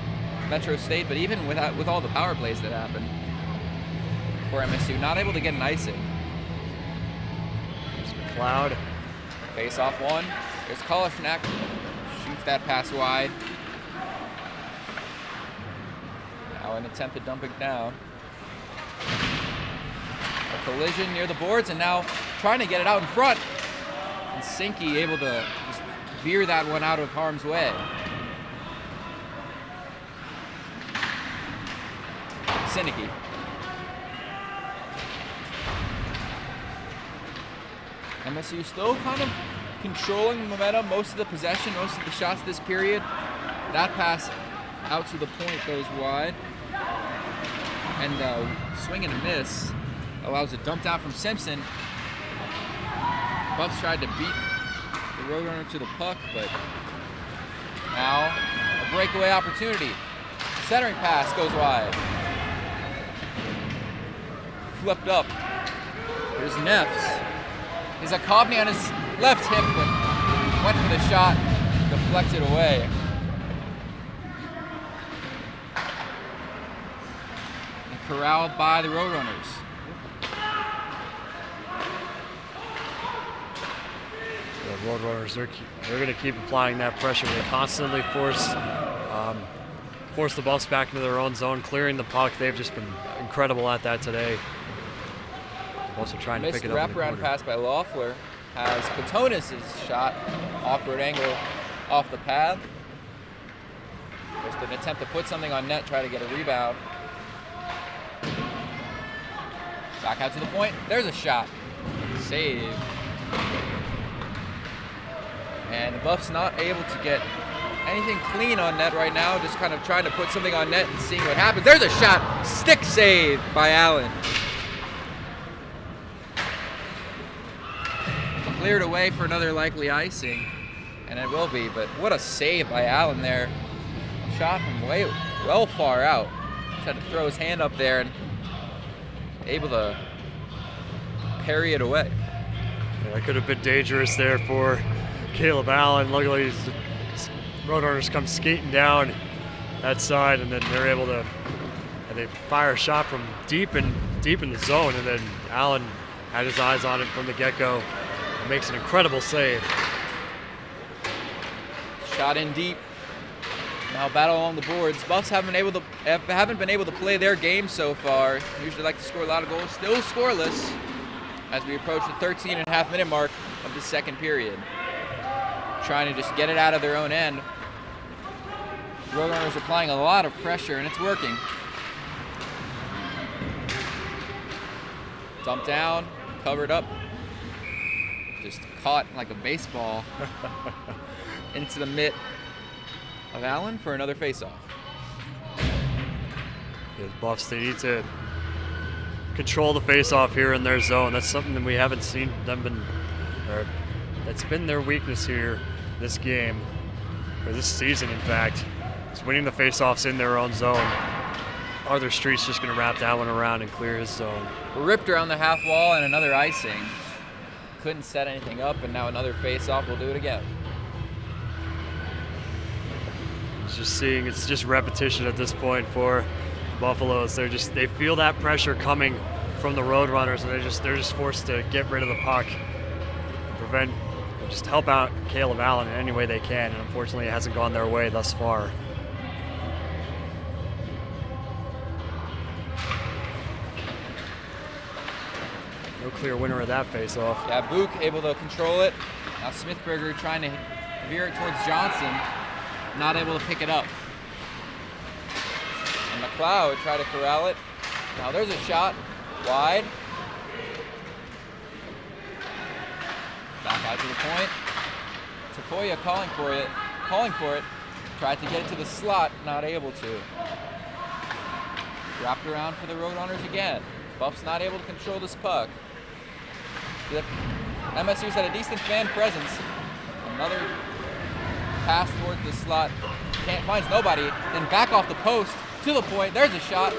Metro State, but even with all the power plays that happened for MSU, not able to get an icing.
There's McLeod.
Face off one. There's Kolishnak. Shoots that pass wide. Now an attempt at dumping down. A collision near the boards, and now trying to get it out in front. And Sinky able to just veer that one out of harm's way. Sinicki. MSU still kind of controlling the momentum, most of the possession, most of the shots this period. That pass out to the point goes wide. And swing and a miss allows a dump down from Simpson. Buffs tried to beat the Roadrunner to the puck, but Now, a breakaway opportunity. Centering pass goes wide. Flipped up. Here's Neffs. He's a Kovney on his left hip, but went for the shot, deflected away. And corralled by the Roadrunners.
The Roadrunners, they're going to keep applying that pressure. They constantly force the Buffs back into their own zone, clearing the puck. They've just been incredible at that today. Also trying to pick it up.
Missed wraparound pass by Loeffler. Has Patonis' shot, awkward angle off the pad. Just an attempt to put something on net, try to get a rebound. Back out to the point. There's a shot. Save. And the Buffs not able to get anything clean on net right now. Just kind of trying to put something on net and seeing what happens. There's a shot. Stick save by Allen. Cleared away for another likely icing, and it will be, but what a save by Allen there. Shot from well far out. Just had to throw his hand up there and able to parry it away.
Yeah, that could have been dangerous there for Caleb Allen. Luckily, Roadrunners come skating down that side, and then they're able to they fire a shot from deep in the zone, and then Allen had his eyes on it from the get-go. Makes an incredible save.
Shot in deep. Now battle along the boards. Buffs haven't been able to play their game so far. Usually like to score a lot of goals. Still scoreless as we approach the 13.5-minute mark of the second period. Trying to just get it out of their own end. Roadrunners are applying a lot of pressure, and it's working. Dumped down, covered up. Just caught like a baseball into the mitt of Allen for another faceoff.
The Buffs, they need to control the faceoff here in their zone. That's something that we haven't seen them that's been their weakness here this game, or this season in fact, is winning the faceoffs in their own zone. Arthur Street's just going to wrap that one around and clear his zone.
Ripped around the half wall and another icing. Couldn't set anything up, and now another face-off. We'll do it again.
It's just repetition at this point for Buffaloes. They feel that pressure coming from the Roadrunners, and they're just forced to get rid of the puck and just help out Caleb Allen in any way they can. And unfortunately, it hasn't gone their way thus far. No clear winner of that face-off.
Yeah, Book able to control it. Now Smithberger trying to veer it towards Johnson. Not able to pick it up. And McLeod try to corral it. Now there's a shot. Wide. Back out to the point. Tafoya calling for it. Tried to get it to the slot. Not able to. Wrapped around for the Roadrunners again. Buff's not able to control this puck. MSU's had a decent fan presence. Another pass towards the slot. Finds nobody. Then back off the post to the point. There's a shot.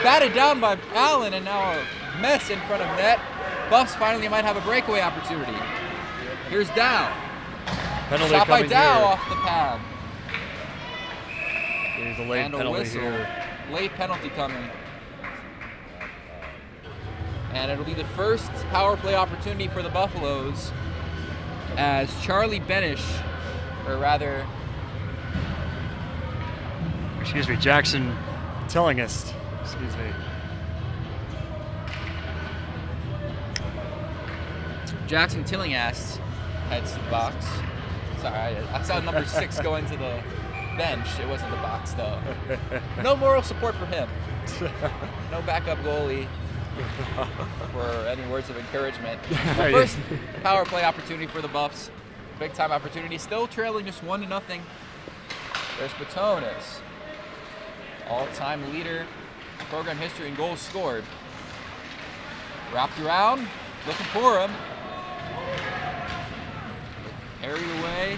Batted down by Allen, and now a mess in front of net. Buffs finally might have a breakaway opportunity. Here's Dow.
Penalty
shot by
coming
Dow
here.
off the pad.
There's a late
And a
penalty
whistle.
here.
Late penalty coming. And it'll be the first power play opportunity for the Buffaloes as Charlie Benish, or rather...
Excuse me, Jackson Tillingist. Excuse me.
Jackson Tillingast heads to the box. Sorry, I saw number 6 going to the bench. It wasn't the box, though. No moral support for him. No backup goalie for any words of encouragement. The first power play opportunity for the Buffs. Big time opportunity. Still trailing just 1-0. There's Patonis. All-time leader, program history in goals scored. Wrapped around, looking for him. Carried away.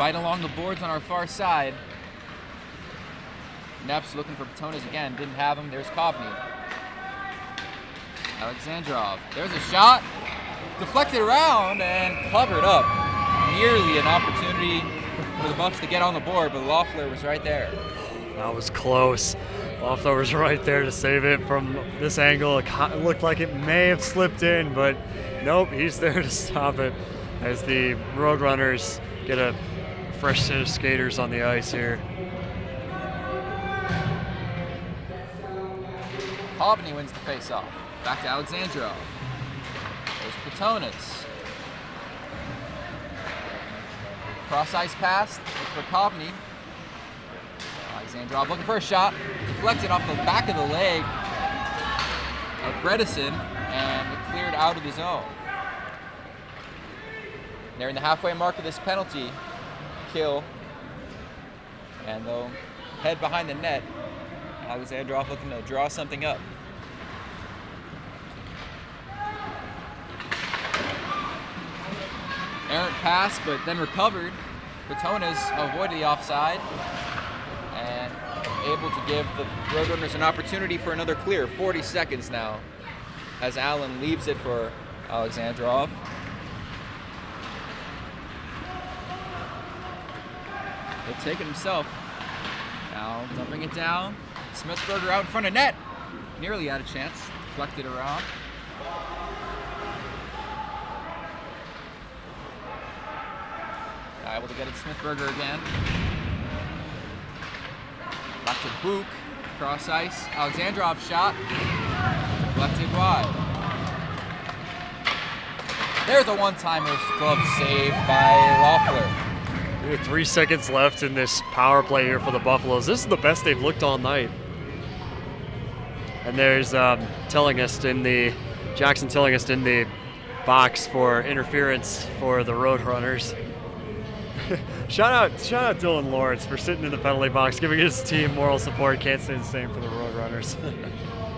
Fight along the boards on our far side. Neff's looking for Patonas again. Didn't have him. There's Kovney. Alexandrov. There's a shot. Deflected around and covered up. Nearly an opportunity for the Buffs to get on the board, but Loeffler was right there.
That was close. Loeffler was right there to save it from this angle. It looked like it may have slipped in, but nope, he's there to stop it as the Roadrunners get a fresh set of skaters on the ice here.
Kovney wins the face-off. Back to Alexandrov. There's Patonas. Cross-ice pass for Kovney. Alexandrov looking for a shot. Deflected off the back of the leg of Bredesen and cleared out of the zone. They're in the halfway mark of this penalty kill. And they'll head behind the net. Alexandrov looking to draw something up. Errant pass, but then recovered. Patonas avoided the offside and able to give the Roadrunners an opportunity for another clear. 40 seconds now as Allen leaves it for Alexandrov. He'll take it himself. Now dumping it down. Smithberger out in front of net. Nearly had a chance. Deflected around. Able to get it Smithberger again. Back to Book. Cross ice. Alexandrov shot. Deflected wide. There's a one-timer's glove saved by Loeffler.
We have 3 seconds left in this power play here for the Buffaloes. This is the best they've looked all night. And there's Jackson Tillinghast in the box for interference for the Roadrunners. Shout out Dylan Lawrence for sitting in the penalty box, giving his team moral support. Can't say the same for the Roadrunners.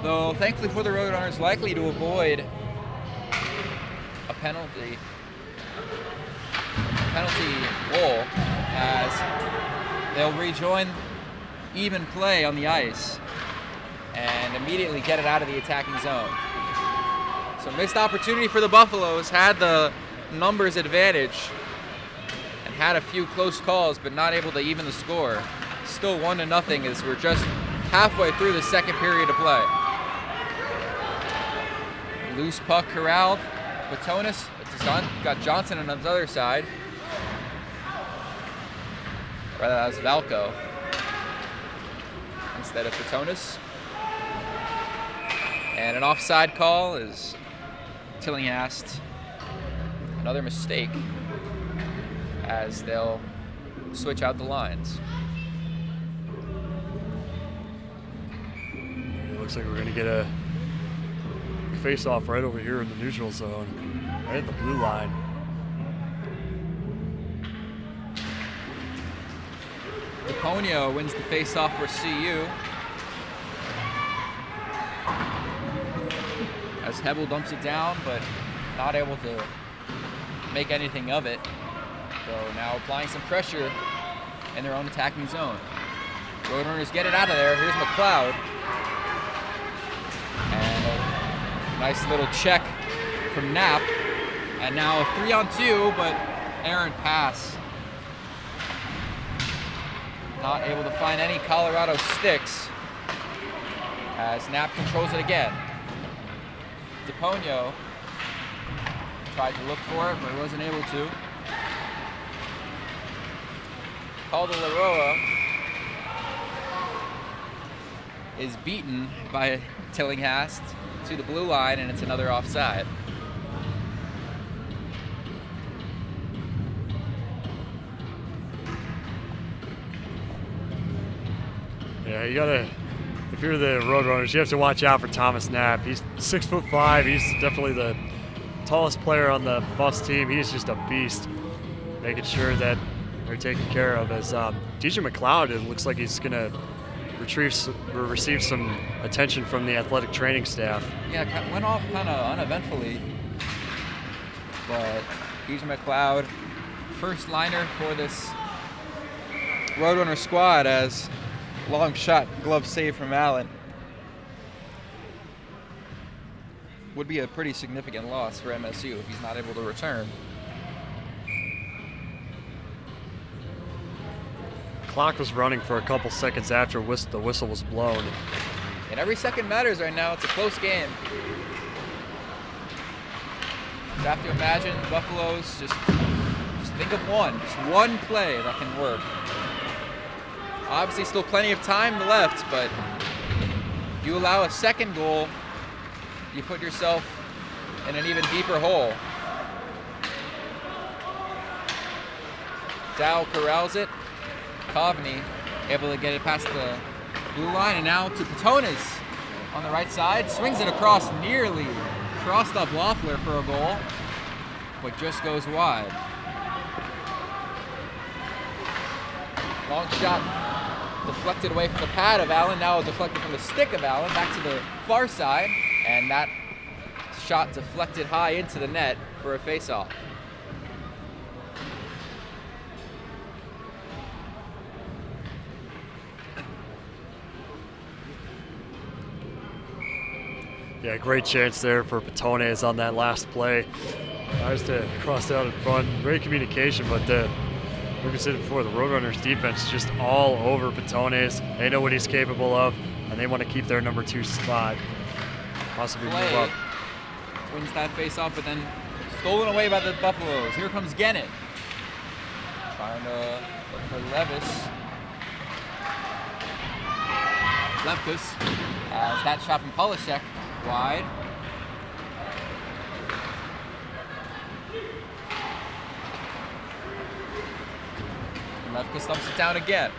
Though thankfully for the Roadrunners, likely to avoid a penalty goal as they'll rejoin even play on the ice and immediately get it out of the attacking zone. So missed opportunity for the Buffaloes, had the numbers advantage and had a few close calls, but not able to even the score. Still 1-0 as we're just halfway through the second period of play. Loose puck corralled. Patonas got Johnson on the other side. Rather, that was Valco instead of Patonas. And an offside call is Tillinghast. Another mistake as they'll switch out the lines.
It looks like we're going to get a face-off right over here in the neutral zone, right at the blue line.
DePonio wins the face-off for CU. As Hebel dumps it down, but not able to make anything of it. So now applying some pressure in their own attacking zone. Roadrunners get it out of there. Here's McLeod. And a nice little check from Knapp. And now a 3-on-2, but errant pass. Not able to find any Colorado sticks as Knapp controls it again. DePonio tried to look for it, but he wasn't able to. Calderoa is beaten by Tillinghast to the blue line, and it's another offside.
Yeah, you gotta, if you're the Roadrunners, you have to watch out for Thomas Knapp. He's 6'5". He's definitely the tallest player on the Buffs team. He's just a beast, making sure that they're taken care of. As DJ McLeod, it looks like he's gonna receive some attention from the athletic training staff.
Yeah, went off kind of uneventfully, but DJ McLeod, first liner for this Roadrunner squad as long shot glove save from Allen. Would be a pretty significant loss for MSU if he's not able to return.
Clock was running for a couple seconds after the whistle was blown.
And every second matters right now. It's a close game. You have to imagine the Buffaloes just think of just one play that can work. Obviously still plenty of time left, but you allow a second goal, you put yourself in an even deeper hole. Dow corrals it. Coveney able to get it past the blue line, and now to Patones on the right side. Swings it across, nearly crossed up Loeffler for a goal, but just goes wide. Long shot deflected away from the pad of Allen, now deflected from the stick of Allen, back to the far side, and that shot deflected high into the net for a face-off.
Yeah, great chance there for Patones on that last play. Tries to cross out in front. Great communication, but like I said before, the Roadrunners defense is just all over Patones. They know what he's capable of, and they want to keep their number 2 spot. Possibly move up.
Wins that face-off, but then stolen away by the Buffaloes. Here comes Gennett. Trying to look for Lefkus as that shot from Polishek wide. And Lefkus thumps it down again.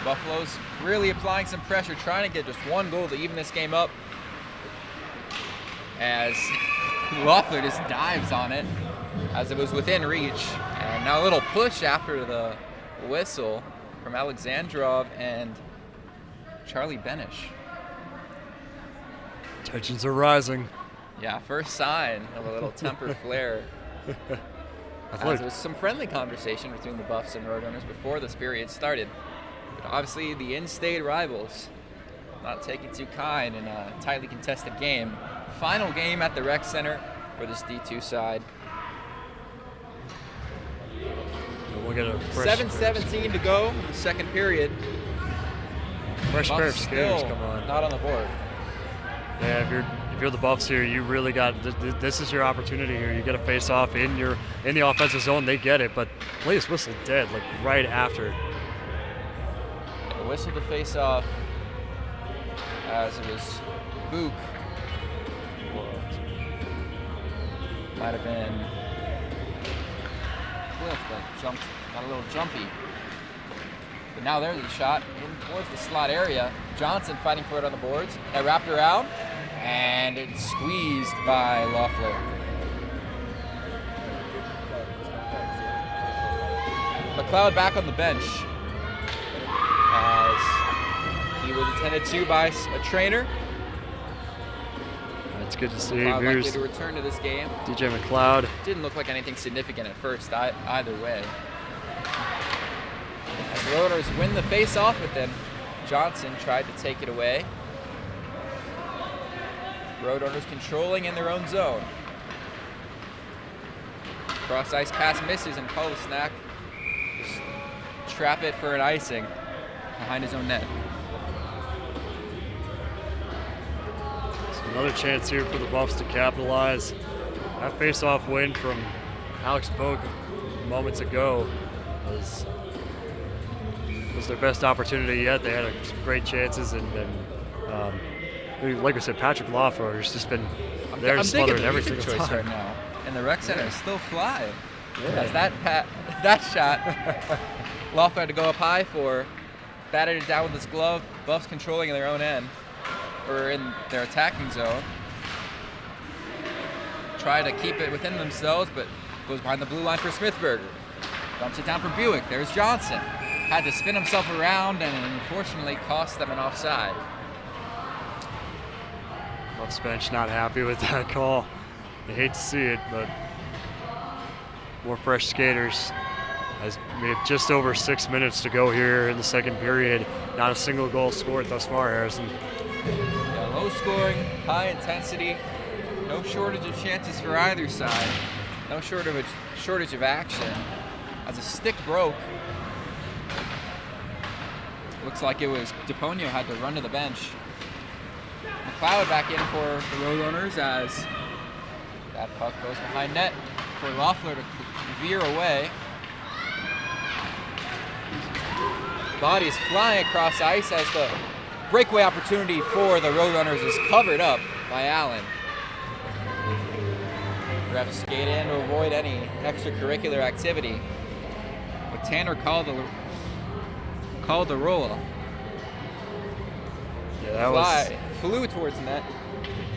Buffalo's really applying some pressure, trying to get just one goal to even this game up. As Loeffler just dives on it as it was within reach. And now a little push after the whistle from Alexandrov and Charlie Benish.
Tensions are rising.
Yeah, first sign of a little temper flare. There was some friendly conversation between the Buffs and Roadrunners before this period started. But obviously the in-state rivals not taking too kind in a tightly contested game. Final game at the rec center for this D2 side.
We'll get a
7:17 to go in the second period.
Fresh pair of skaters come on.
Not on the board.
Yeah, if you're the Buffs here, you really got this is your opportunity here. You get a face off in the offensive zone. They get it, but play this whistle dead like right after.
A whistle to face off as it was Book. Might have been Cliff that got a little jumpy. But now there's a shot in towards the slot area. Johnson fighting for it on the boards. That wrapped around, and it's squeezed by Loeffler. McLeod back on the bench as he was attended to by a trainer.
It's good to see.
McLeod
Here's
likely to return to this game.
DJ McLeod.
Didn't look like anything significant at first, either way. As the Roadrunners win the face-off, but then Johnson tried to take it away. Roadrunners controlling in their own zone. Cross ice pass misses, and Polishek just trap it for an icing behind his own net.
So another chance here for the Buffs to capitalize. That face-off win from Alex Boak moments ago was their best opportunity yet. They had some great chances, and like I said, Patrick Loeffler has just been there to smother it every single
choice
time.
right now, and the rec center is still flying. Yeah. As that shot, Loeffler had to go up high for, batted it down with his glove. Buffs controlling in their own end, or in their attacking zone. Try to keep it within themselves, but goes behind the blue line for Smithberger. Dumps it down for Buick. There's Johnson. Had to spin himself around, and unfortunately cost them an offside.
Buffs bench not happy with that call. They hate to see it, but more fresh skaters As we have just over 6 minutes to go here in the second period. Not a single goal scored thus far, Harrison.
Yeah, low scoring, high intensity, no shortage of chances for either side, no shortage of action. As a stick broke, looks like it was DePonio had to run to the bench. McLeod back in for the Roadrunners as that puck goes behind net for Loeffler to veer away. Body is flying across ice as the breakaway opportunity for the Roadrunners is covered up by Allen. Refs skate in to avoid any extracurricular activity, but Tanner called the roll.
Yeah, that
Flew towards net,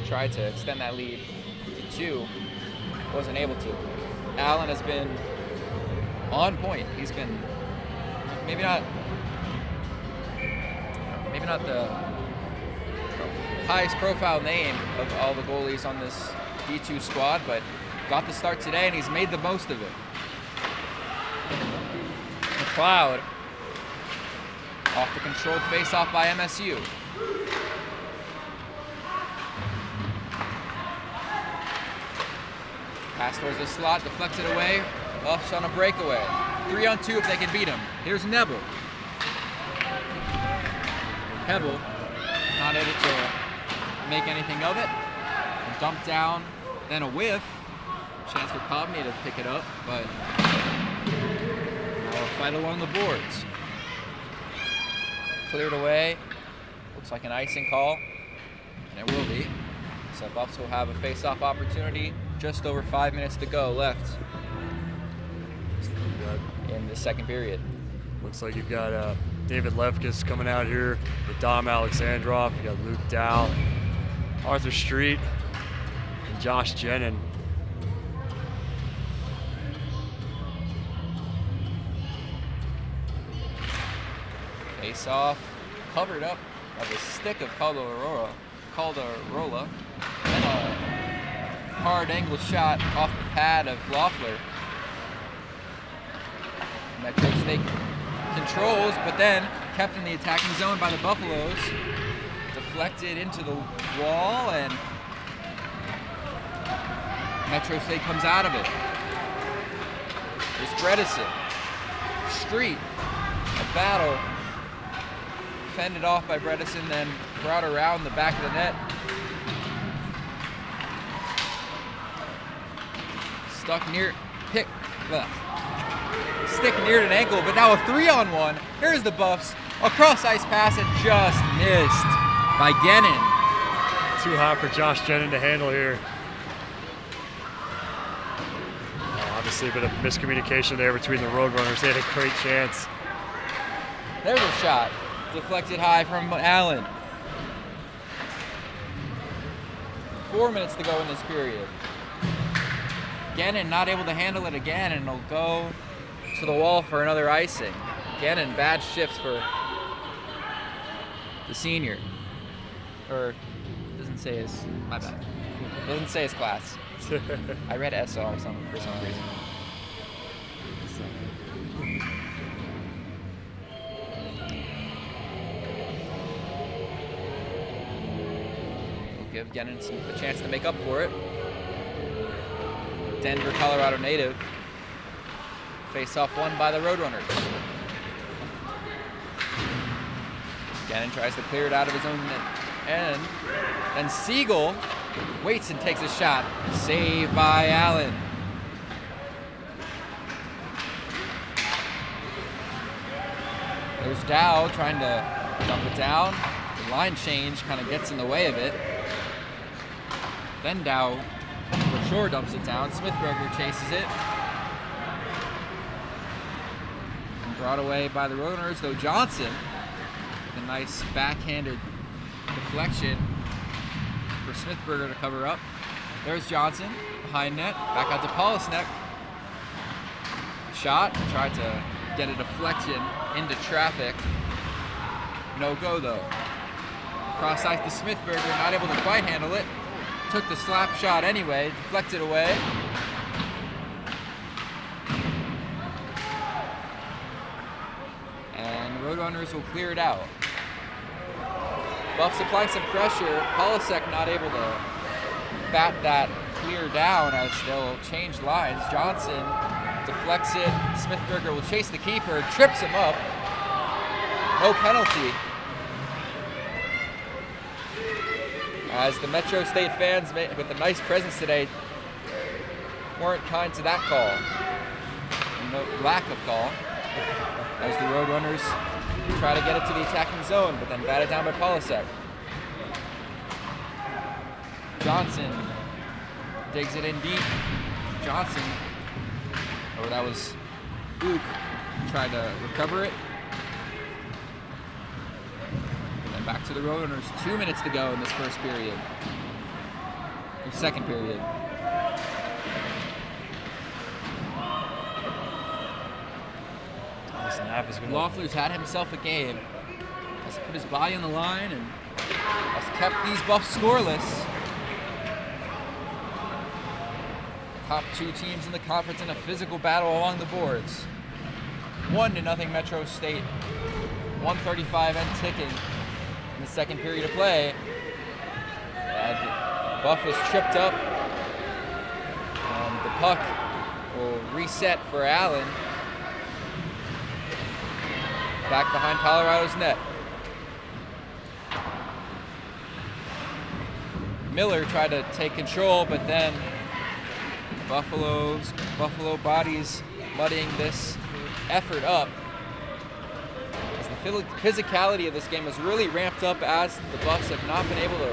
tried to extend that lead to 2, wasn't able to. Allen has been on point. He's been maybe not the highest profile name of all the goalies on this D2 squad, but got the start today and he's made the most of it. McLeod off the controlled face-off by MSU. Pass towards the slot, deflected away, Buffs on a breakaway. 3-on-2 if they can beat him. Here's Nebel. Hebel not able to make anything of it. A dump down, then a whiff. Chance for Cobney to pick it up, but now a fight along the boards. Cleared away. Looks like an icing call, and it will be. So Buffs will have a face-off opportunity. Just over 5 minutes to go left in the second period.
Looks like you've got David Lefkis coming out here with Dom Alexandrov. You got Luke Dow, Arthur Street, and Josh Jenin.
Face off, covered up by the stick of Calderola, and a hard angle shot off the pad of Loeffler. Metro State controls, but then kept in the attacking zone by the Buffaloes. Deflected into the wall, and Metro State comes out of it. There's Bredesen. Street, a battle. Fended off by Bredesen, then brought around the back of the net. Stick near an ankle, but now a 3-on-1. Here's the Buffs. A cross ice pass and just missed by Gennin.
Too hot for Josh Jenin to handle here. Obviously a bit of miscommunication there between the Roadrunners. They had a great chance.
There's a shot. Deflected high from Allen. 4 minutes to go in this period. Gannon not able to handle it again, and it'll go to the wall for another icing. Gannon, bad shifts for the senior. Or, doesn't say his, my bad. Doesn't say his class. I read SR for some reason. We'll give Gannon a chance to make up for it. Denver, Colorado native. Face-off won by the Roadrunners. Gannon tries to clear it out of his own end. Then Siegel waits and takes a shot. Saved by Allen. There's Dow trying to dump it down. The line change kind of gets in the way of it. Then Dow for sure dumps it down. Smithberger chases it. And brought away by the Roadrunners, though Johnson with a nice backhanded deflection for Smithberger to cover up. There's Johnson behind net. Back out to Polisnek. Shot. Tried to get a deflection into traffic. No go though. Cross ice to Smithberger, not able to quite handle it. Took the slap shot anyway, deflected away. Roadrunners will clear it out. Buffs applying some pressure. Polisek not able to bat that clear down as they'll change lines. Johnson deflects it. Smithberger will chase the keeper, trips him up. No penalty. As the Metro State fans, with a nice presence today, weren't kind to that call. No lack of call. As the Roadrunners try to get it to the attacking zone, but then batted down by Polisek. Johnson digs it in deep. Johnson, that was Luke, tried to recover it. And then back to the Roadrunners. 2 minutes to go in this first period. The second period. Loeffler's had himself a game. Has put his body on the line and has kept these Buffs scoreless. Top two teams in the conference in a physical battle along the boards. 1-0 Metro State. 1:35 and ticking in the second period of play. And Buff was tripped up. And the puck will reset for Allen. Back behind Colorado's net. Miller tried to take control, but then Buffalo bodies muddying this effort up. As the physicality of this game has really ramped up as the Buffs have not been able to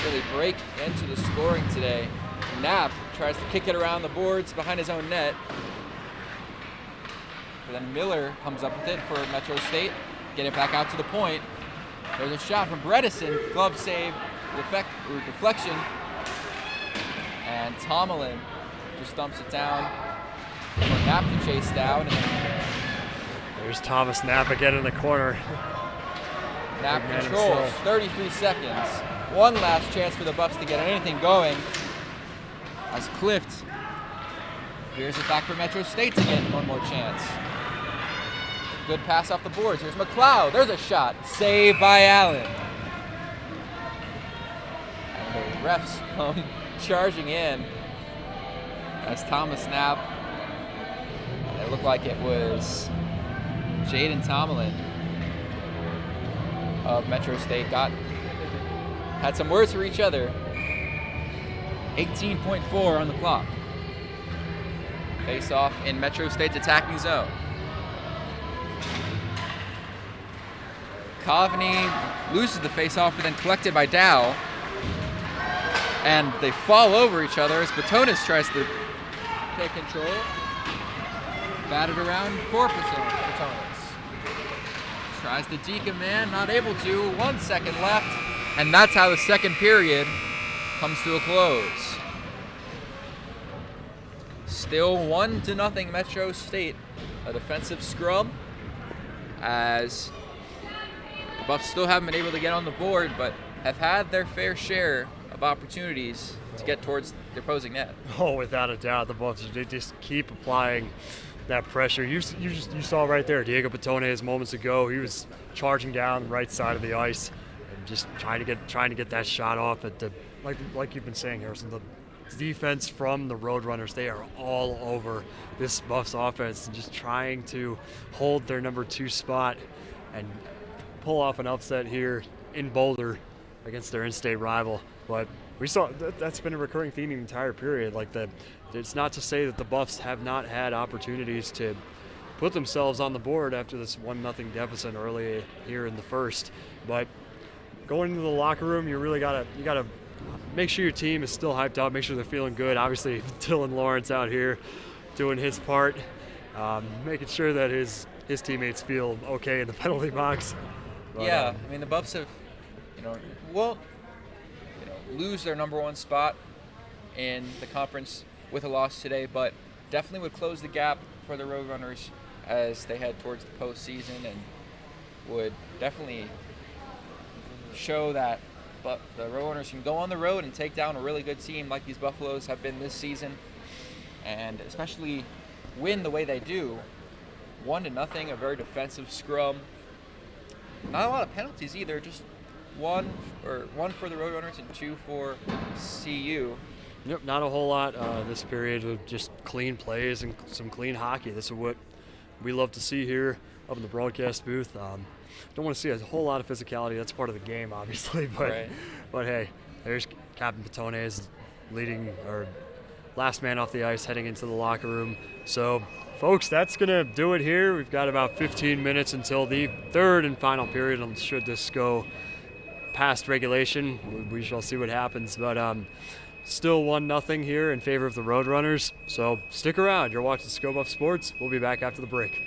really break into the scoring today. Knapp tries to kick it around the boards behind his own net. But then Miller comes up with it for Metro State. Get it back out to the point. There's a shot from Bredesen. Glove save, deflection. And Tomlin just dumps it down for Knapp to chase down. And
there's Thomas Knapp again in the corner.
Knapp controls, 33 seconds. One last chance for the Buffs to get anything going. As Clift here's it back for Metro State to get one more chance. Good pass off the boards. Here's McLeod. There's a shot. Saved by Allen. And the refs come charging in as Thomas Knapp. It looked like it was Jaden Tomlin of Metro State had some words for each other. 18.4 on the clock. Face off in Metro State's attacking zone. Coveney loses the face-off, but then collected by Dow. And they fall over each other as Batonis tries to take control. Batted around for Batonis. Tries the Deacon man, not able to. 1 second left. And that's how the second period comes to a close. Still 1-0 Metro State. A defensive scrum as the Buffs still haven't been able to get on the board, but have had their fair share of opportunities to get towards the opposing net.
Oh, without a doubt, the Buffs, they just keep applying that pressure. You saw right there, Diego Batones moments ago. He was charging down the right side of the ice and just trying to get that shot off at the like you've been saying, Harrison. The defense from the Roadrunners, they are all over this Buffs offense and just trying to hold their number 2 spot and pull off an upset here in Boulder against their in-state rival. But we saw that's been a recurring theme the entire period. It's not to say that the Buffs have not had opportunities to put themselves on the board after this 1-0 deficit early here in the first. But going into the locker room, you really gotta make sure your team is still hyped up, make sure they're feeling good. Obviously, Dylan Lawrence out here doing his part, making sure that his teammates feel okay in the penalty box. But,
yeah, I mean, the Buffs have, lose their number 1 spot in the conference with a loss today, but definitely would close the gap for the Roadrunners as they head towards the postseason, and would definitely show that but the Roadrunners can go on the road and take down a really good team like these Buffaloes have been this season, and especially win the way they do. 1-0, a very defensive scrum, not a lot of penalties either. Just one for the Roadrunners and 2 for CU.
Yep, not a whole lot this period of just clean plays and some clean hockey. This is what we love to see here up in the broadcast booth. Don't want to see a whole lot of physicality. That's part of the game, obviously. But
Right.
but hey, there's Captain Patones leading or last man off the ice heading into the locker room. So, folks, that's going to do it here. We've got about 15 minutes until the third and final period. And should this go past regulation, we shall see what happens. But still 1-0 here in favor of the Roadrunners. So stick around. You're watching Scope Up Sports. We'll be back after the break.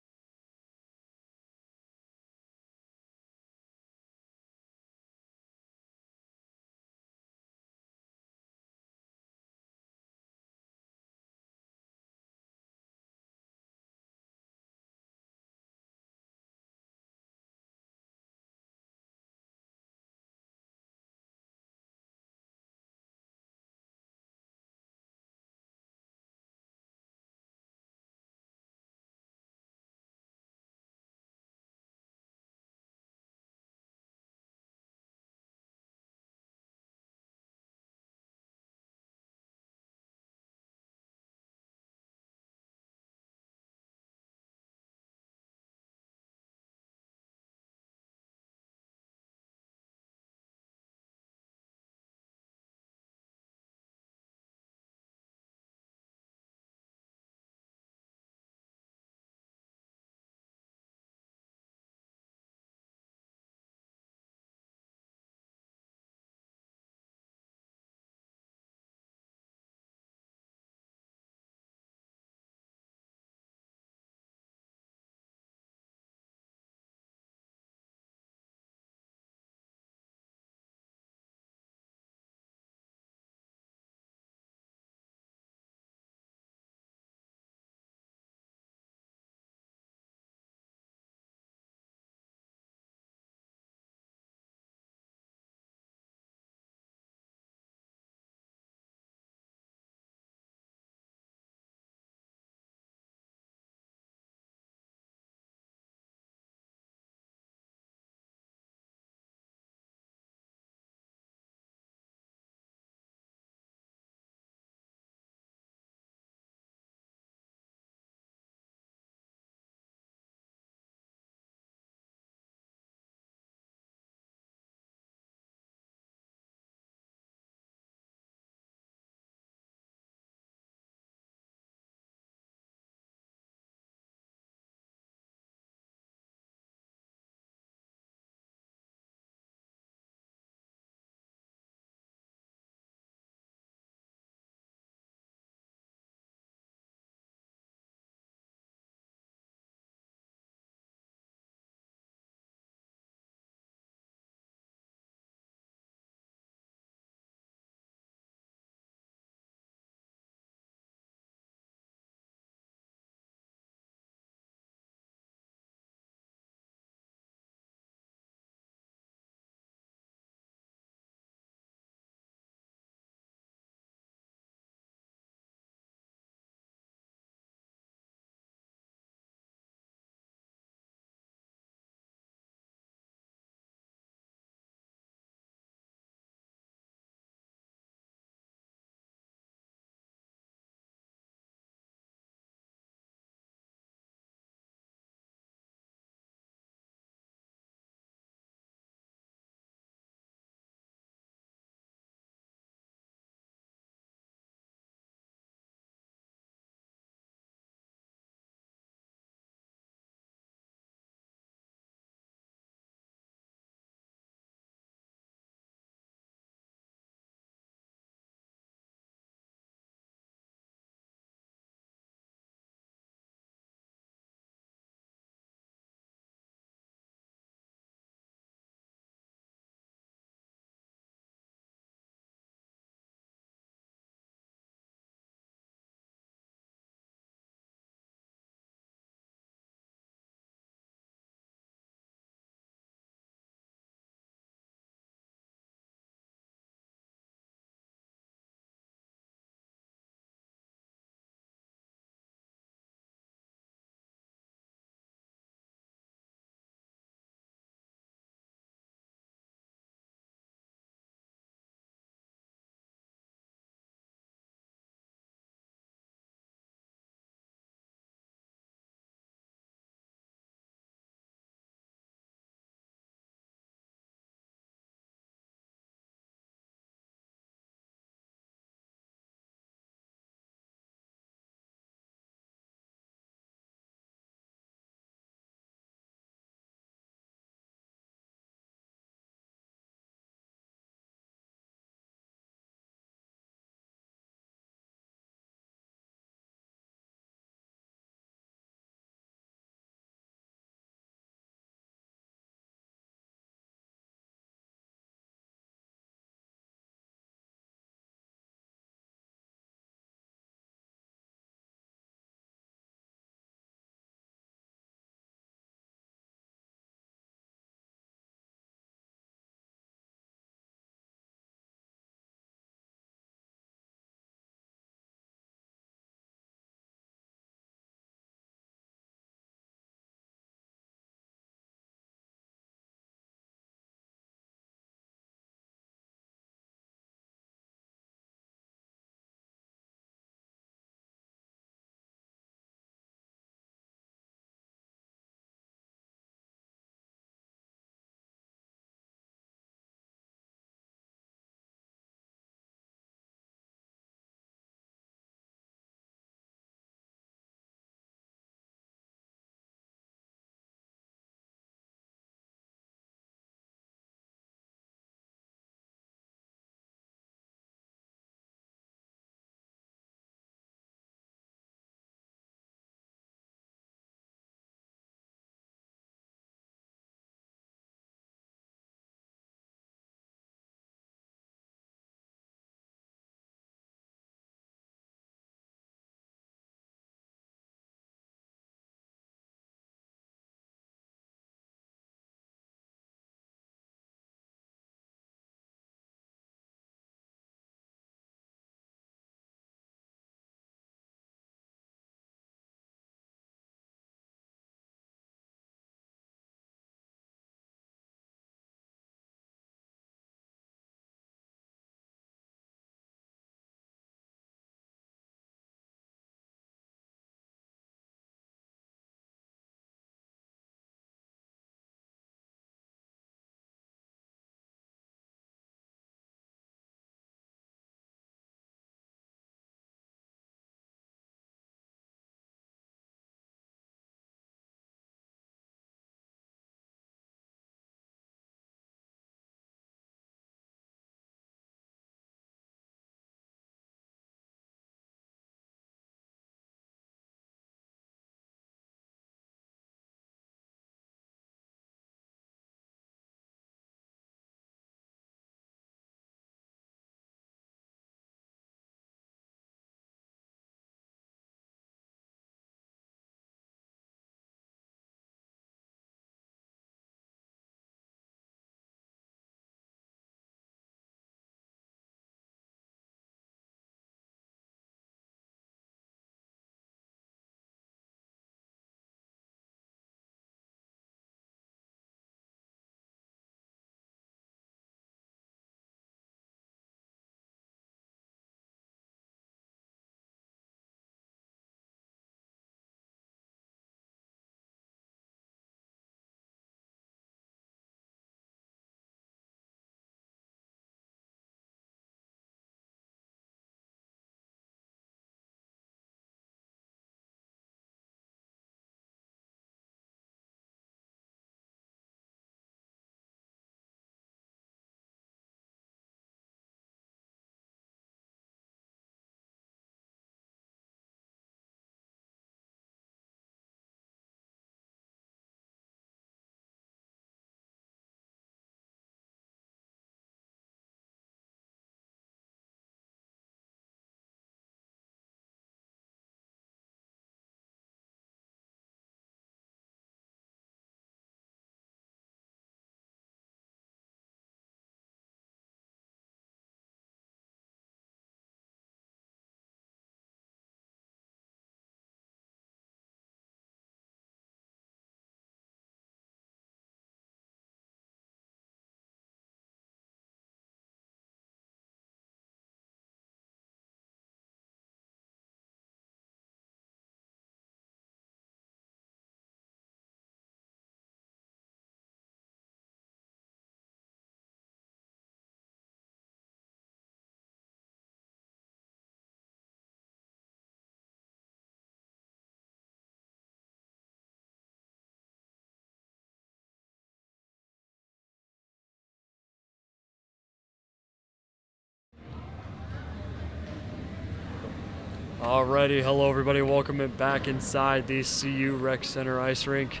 Alrighty, hello everybody. Welcome back inside the CU Rec Center ice rink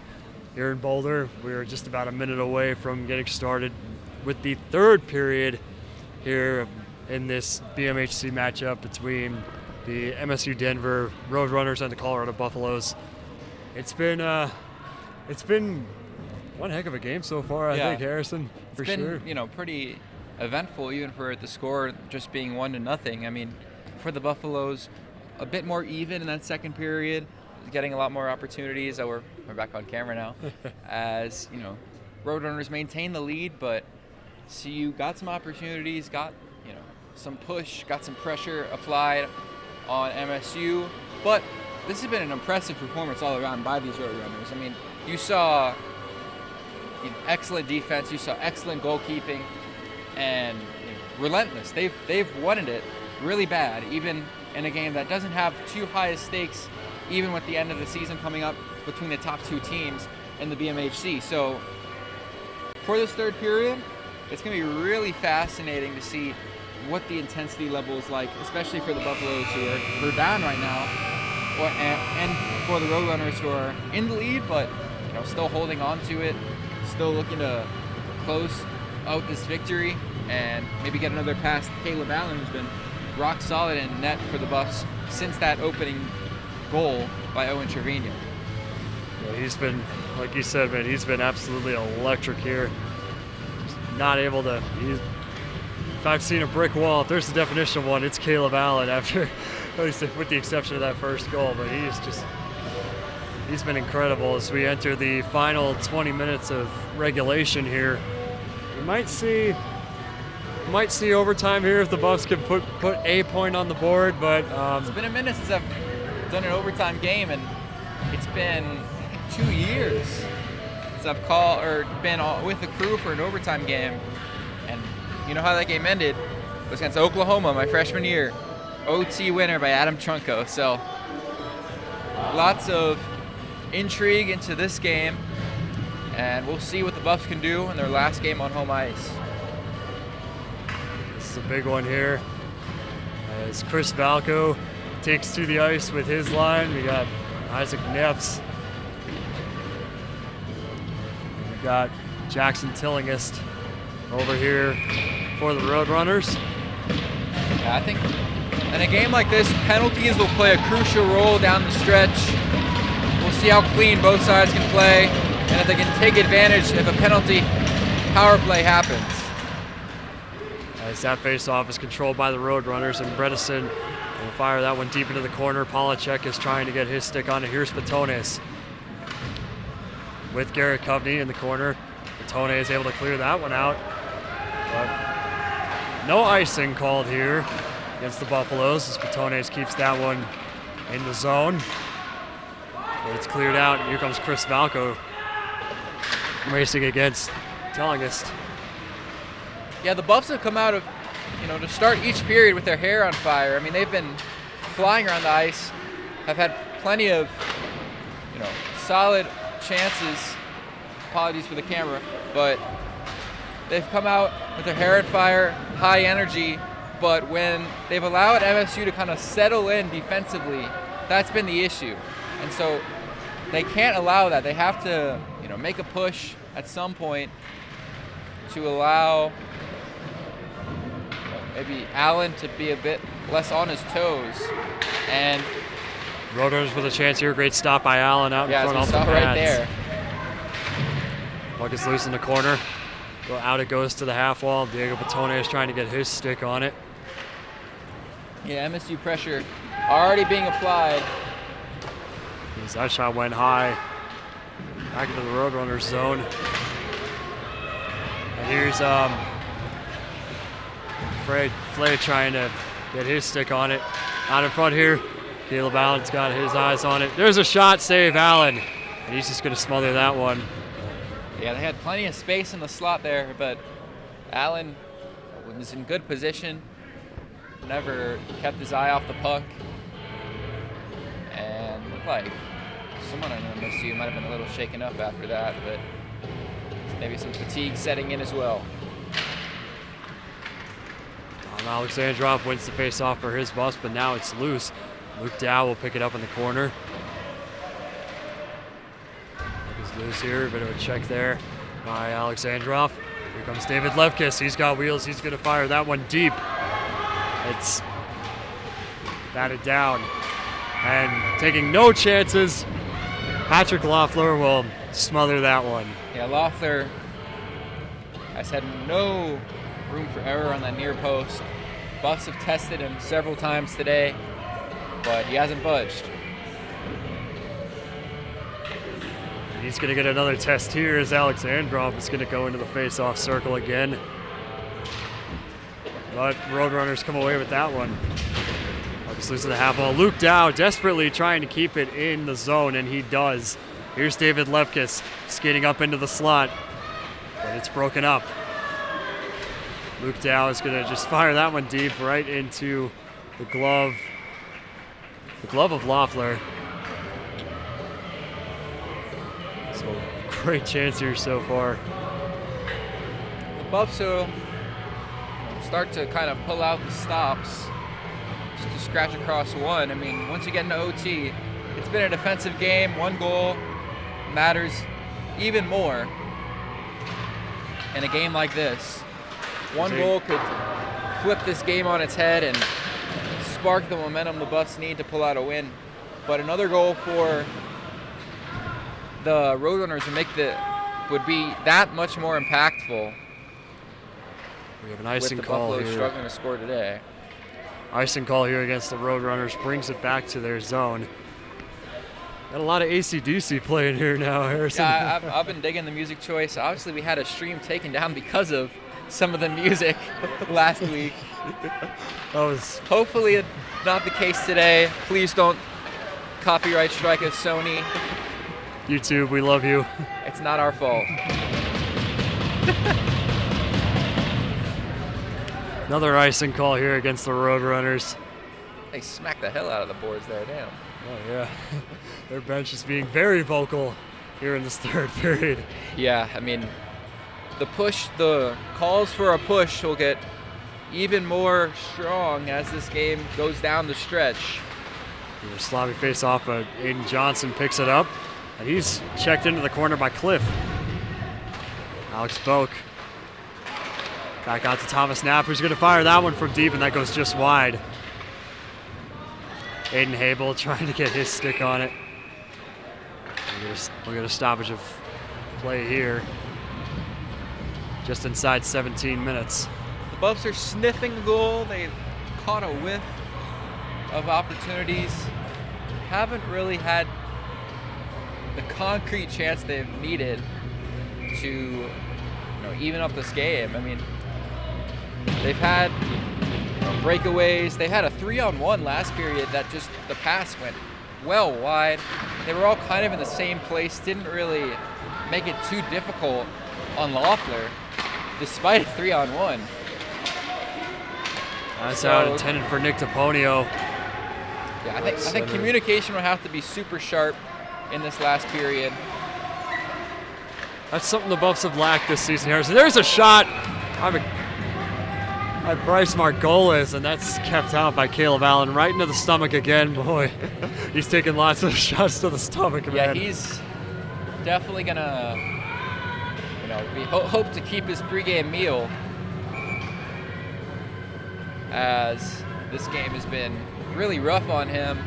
here in Boulder. We're just about a minute away from getting started with the third period here in this BMHC matchup between the MSU Denver Roadrunners and the Colorado Buffaloes. It's been one heck of a game so far, I think, Harrison, for sure.
It's been, pretty eventful, even for the score just being 1-0. I mean, for the Buffaloes, a bit more even in that second period, getting a lot more opportunities. We're back on camera now. As, Roadrunners maintain the lead, but CU got some opportunities, got, some push, got some pressure applied on MSU. But this has been an impressive performance all around by these Roadrunners. I mean, you saw excellent defense, you saw excellent goalkeeping, and relentless. They've wanted it really bad, even in a game that doesn't have too high stakes, even with the end of the season coming up between the top two teams in the BMHC. So for this third period, it's going to be really fascinating to see what the intensity level is like, especially for the Buffaloes who are down right now, and for the Roadrunners who are in the lead, but still holding on to it, still looking to close out this victory and maybe get another pass to Caleb Allen, who's been rock solid in net for the Buffs since that opening goal by Owen Trevino.
Yeah, he's been, like you said, man, he's been absolutely electric here. Just not able to, if I've seen a brick wall, if there's the definition of one, it's Caleb Allen after, at least with the exception of that first goal, but he's been incredible as we enter the final 20 minutes of regulation here. We might see overtime here if the Buffs can put a point on the board, but
it's been a minute since I've done an overtime game, and it's been 2 years since I've been with the crew for an overtime game. And you know how that game ended? It was against Oklahoma my freshman year. OT winner by Adam Trunco. So lots of intrigue into this game, and we'll see what the Buffs can do in their last game on home ice.
This is a big one here as Chris Valco takes to the ice with his line. We got Isaac Neffs. We got Jackson Tillingist over here for the Roadrunners.
Yeah, I think in a game like this, penalties will play a crucial role down the stretch. We'll see how clean both sides can play, and if they can take advantage if a penalty power play happens.
As that face-off is controlled by the Roadrunners, and Bredesen will fire that one deep into the corner. Polacek is trying to get his stick on it. Here's Patones with Garrett Coveney in the corner. Patone is able to clear that one out. But no icing called here against the Buffaloes as Patones keeps that one in the zone. But it's cleared out, and here comes Chris Valco racing against Tellingist.
Yeah, the Buffs have come out of, to start each period with their hair on fire. I mean, they've been flying around the ice, have had plenty of, solid chances. Apologies for the camera, but they've come out with their hair on fire, high energy, but when they've allowed MSU to kind of settle in defensively, that's been the issue. And so they can't allow that. They have to, make a push at some point to allow maybe Allen to be a bit less on his toes. And
Roadrunners with a chance here. Great stop by Allen out in front off the pads.
Right there.
Puck is loose in the corner. Out it goes to the half wall. Diego Patone is trying to get his stick on it.
Yeah, MSU pressure already being applied.
That shot went high. Back into the Roadrunners zone. And here's Flay trying to get his stick on it. Out in front here. Caleb Allen's got his eyes on it. There's a shot save, Allen. And he's just going to smother that one.
Yeah, they had plenty of space in the slot there, but Allen was in good position. Never kept his eye off the puck. And looked like someone on MSU might have been a little shaken up after that, but maybe some fatigue setting in as well.
Alexandrov wins the face-off for his Buffs, but now it's loose. Luke Dow will pick it up in the corner. Is loose here, bit of a check there by Alexandrov. Here comes David Levkis. He's got wheels. He's going to fire that one deep. It's batted down. And taking no chances, Patrick Loeffler will smother that one.
Yeah, Loeffler has had no room for error on that near post. Buffs have tested him several times today, but he hasn't budged.
He's going to get another test here as Alexandrov is going to go into the face-off circle again. But Roadrunners come away with that one. Just losing the half ball. Luke Dow desperately trying to keep it in the zone, and he does. Here's David Levkis skating up into the slot, but it's broken up. Luke Dow is going to just fire that one deep right into the glove of Loeffler. So great chance here so far.
The Buffs will start to kind of pull out the stops just to scratch across one. I mean, once you get into OT, it's been a defensive game. One goal matters even more in a game like this. One goal could flip this game on its head and spark the momentum the Buffs need to pull out a win. But another goal for the Roadrunners would be that much more impactful.
We have an icing
with the
call
Buffalo
here.
struggling to score today.
Icing call here against the Roadrunners brings it back to their zone. Got a lot of AC/DC playing here now, Harrison.
Yeah, I've been digging the music choice. Obviously, we had a stream taken down because of some of the music last week. Hopefully, it's not the case today. Please don't copyright strike us, Sony.
YouTube, we love you.
It's not our fault.
Another icing call here against the Roadrunners.
They smacked the hell out of the boards there, damn.
Oh, yeah. Their bench is being very vocal here in this third period.
Yeah, I mean, the calls for a push will get even more strong as this game goes down the stretch.
The sloppy face off, but Aiden Johnson picks it up, and he's checked into the corner by Cliff. Alex Boak. Back out to Thomas Knapp, who's going to fire that one from deep, and that goes just wide. Aiden Habel trying to get his stick on it. We'll get a stoppage of play here. Just inside 17 minutes.
The Buffs are sniffing the goal. They've caught a whiff of opportunities. Haven't really had the concrete chance they've needed to even up this game. I mean, they've had breakaways. They had a 3-on-1 last period that just the pass went well wide. They were all kind of in the same place. Didn't really make it too difficult on Loeffler, despite a 3-on-1.
That's out intended for Nick Taponio.
Yeah, I think communication will have to be super sharp in this last period.
That's something the Buffs have lacked this season here. So there's a shot by Bryce Margolis, and that's kept out by Caleb Allen right into the stomach again. Boy, he's taking lots of shots to the stomach, man.
Yeah, he's definitely gonna, hope to keep his pregame meal, as this game has been really rough on him,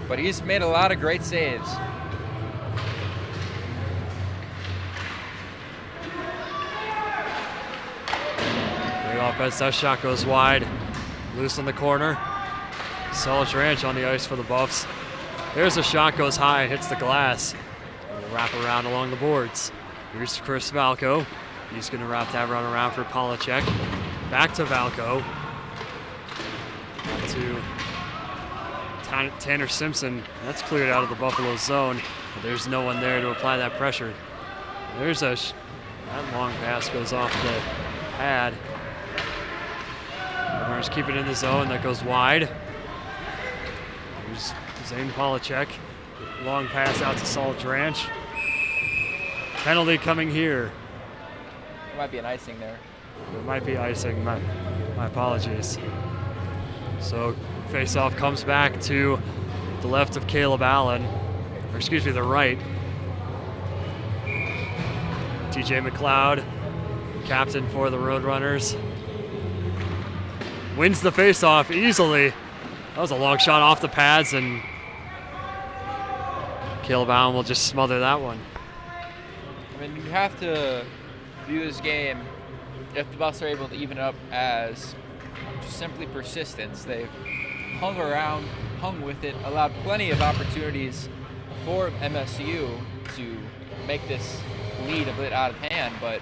but he's made a lot of great saves.
Offense, that shot goes wide. Loose on the corner. Solid ranch on the ice for the Buffs. There's a shot, goes high, hits the glass. And we'll wrap around along the boards. Here's Chris Valco. He's going to wrap that run around for Polacek. Back to Valco. Back to Tanner Simpson. That's cleared out of the Buffalo zone. But there's no one there to apply that pressure. There's that long pass goes off the pad. Runners keep it in the zone. That goes wide. Here's Zane Polacek. Long pass out to Saul Dranch. Penalty coming here.
There might be an icing there.
There might be icing. My apologies. So Face-off comes back to the left of Caleb Allen, or excuse me, the right. TJ McLeod, captain for the Roadrunners, wins the face-off easily. That was a long shot off the pads, and Caleb Allen will just smother that one.
I mean, you have to view this game, if the Buffs are able to even it up, as just simply persistence. They've hung with it, allowed plenty of opportunities for MSU to make this lead a bit out of hand, but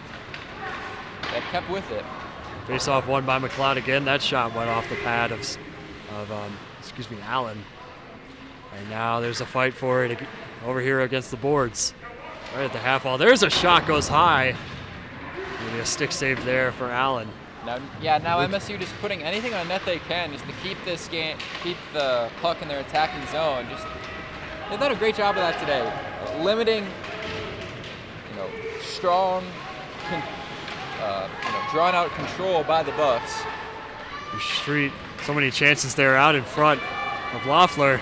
they've kept with it.
Face-off won by McLeod again. That shot went off the pad of Allen. And now there's a fight for it over here against the boards. Right at the half wall. There's a shot, goes high. Maybe a stick save there for Allen.
Now MSU just putting anything on net they can just to keep this game, keep the puck in their attacking zone. They've done a great job of that today, limiting, strong, drawn-out control by the Buffs.
Street, so many chances there out in front of Loeffler.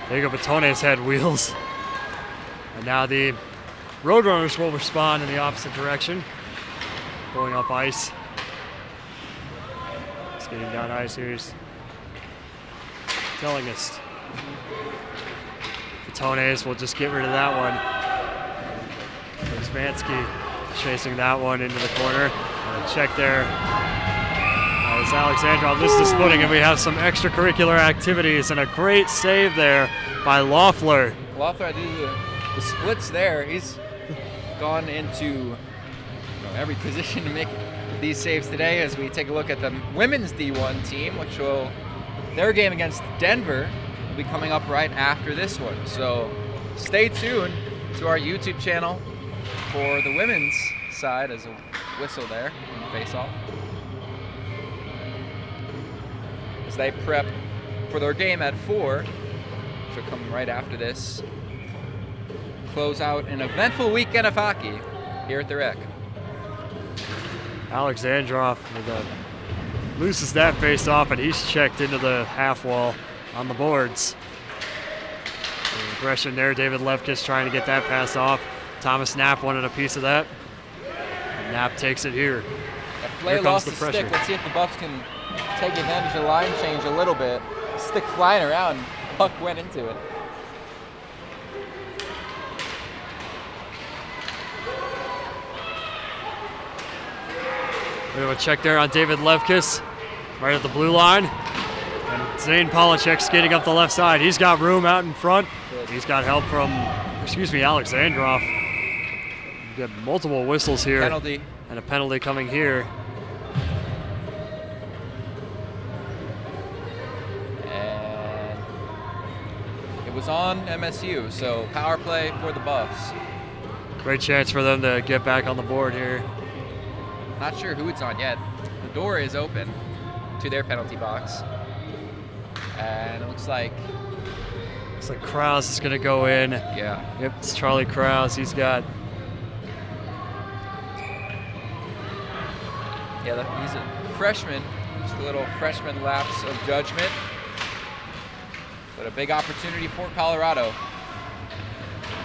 Diego Batone's had wheels. And now the Roadrunners will respond in the opposite direction, going up ice. Skating down ice, here's telling us. Batones will just get rid of that one. Zmansky chasing that one into the corner. And a check there as Alexandrov loses footing, and we have some extracurricular activities and a great save there by Loeffler.
Loeffler, I do the splits there. He's gone into every position to make these saves today as we take a look at the women's D1 team, which their game against Denver will be coming up right after this one. So stay tuned to our YouTube channel for the women's side as a whistle there in the face-off. As they prep for their game at 4, which will come right after this. Close out an eventful weekend of hockey here at the Rec.
Alexandrov loses that face-off, and he's checked into the half wall on the boards. The aggression there, David Levkis trying to get that pass off. Thomas Knapp wanted a piece of that. And Knapp takes it here.
Flay lost the stick. Let's see if the Buffs can take advantage of the line change a little bit. Stick flying around, puck went into it.
We have a check there on David Levkis, right at the blue line. And Zane Polachek skating up the left side. He's got room out in front. He's got help from, Alexandrov. We've got multiple whistles here.
Penalty.
And a penalty coming here.
And it was on MSU, so power play for the Buffs.
Great chance for them to get back on the board here.
Not sure who it's on yet. The door is open to their penalty box. And it looks like
Krause is going to go in.
Yeah.
Yep, it's Charlie Krause. He's got...
Yeah, he's a freshman. Just a little freshman lapse of judgment. But a big opportunity for Colorado,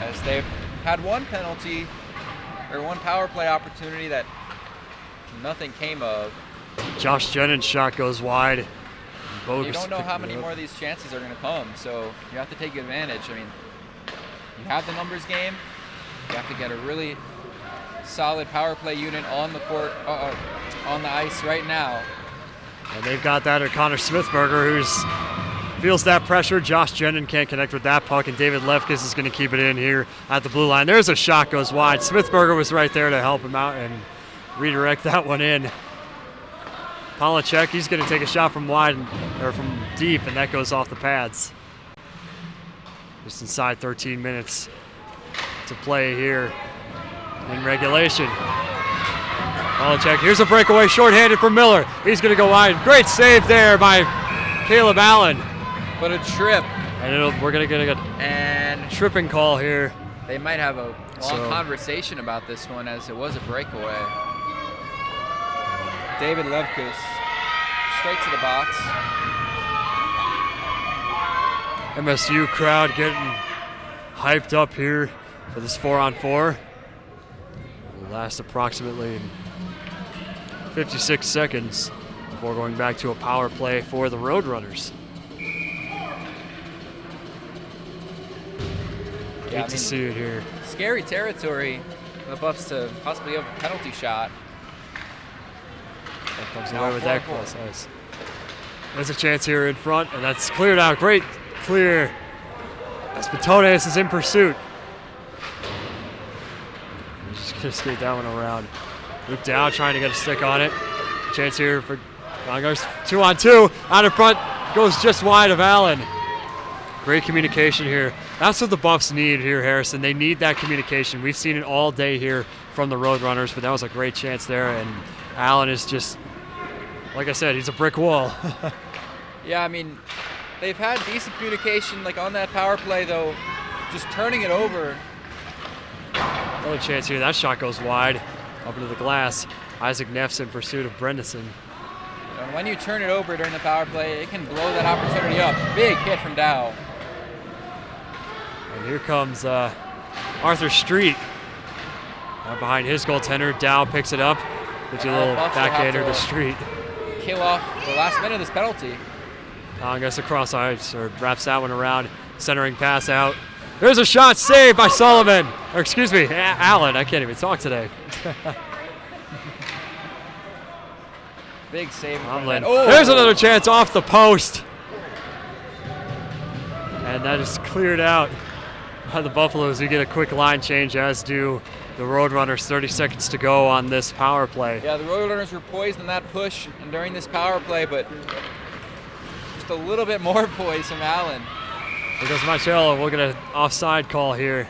as they've had one penalty, or one power play opportunity that nothing came of.
Josh Jennings' shot goes wide.
You don't know how many more of these chances are going to come, so you have to take advantage. I mean, you have the numbers game. You have to get a really solid power play unit on the court, on the ice right now.
And they've got that at Connor Smithberger, who feels that pressure. Josh Jennings can't connect with that puck, and David Lefkis is going to keep it in here at the blue line. There's a shot, goes wide. Smithberger was right there to help him out and redirect that one in. Polachek, he's going to take a shot from wide, or from deep, and that goes off the pads. Just inside 13 minutes to play here in regulation. Polachek, here's a breakaway, shorthanded for Miller. He's going to go wide. Great save there by Caleb Allen.
But a trip.
And we're going to get a tripping call here.
They might have a long conversation about this one, as it was a breakaway. David Levkis straight to the box.
MSU crowd getting hyped up here for this 4-on-4. It will last approximately 56 seconds before going back to a power play for the Roadrunners.
Yeah,
Hate to see it here.
Scary territory for the Buffs to possibly have a penalty shot.
That comes
Now
away with that
4-4.
cross ice. There's a chance here in front, and that's cleared out. Great clear. As Patones is in pursuit. He's just gonna skate that one around. Luke down, trying to get a stick on it. Chance here for 2-on-2. Out in front, goes just wide of Allen. Great communication here. That's what the Buffs need here, Harrison. They need that communication. We've seen it all day here from the Roadrunners, but that was a great chance there, and Allen is just, like I said, he's a brick wall.
Yeah, I mean, they've had decent communication, like on that power play, though. Just turning it over.
Another chance here. That shot goes wide, up into the glass. Isaac Neff's in pursuit of Brendison.
And when you turn it over during the power play, it can blow that opportunity up. Big hit from Dow.
And here comes Arthur Street. Behind his goaltender, Dow picks it up. Gives you a little
Buffs will have
backhander
to
to Street.
Kill off the last minute of this penalty.
Gets across ice, or wraps that one around. Centering pass out. There's a shot saved by Sullivan. Or excuse me, Allen. I can't even talk today.
Big save.
Tomlin.
Oh!
There's another chance off the post. And that is cleared out by the Buffaloes. You get a quick line change, as do the Roadrunners. 30 seconds to go on this power play.
Yeah, the Roadrunners were poised in that push and during this power play, but just a little bit more poise from Allen.
Here goes Marcello. We'll get an offside call here.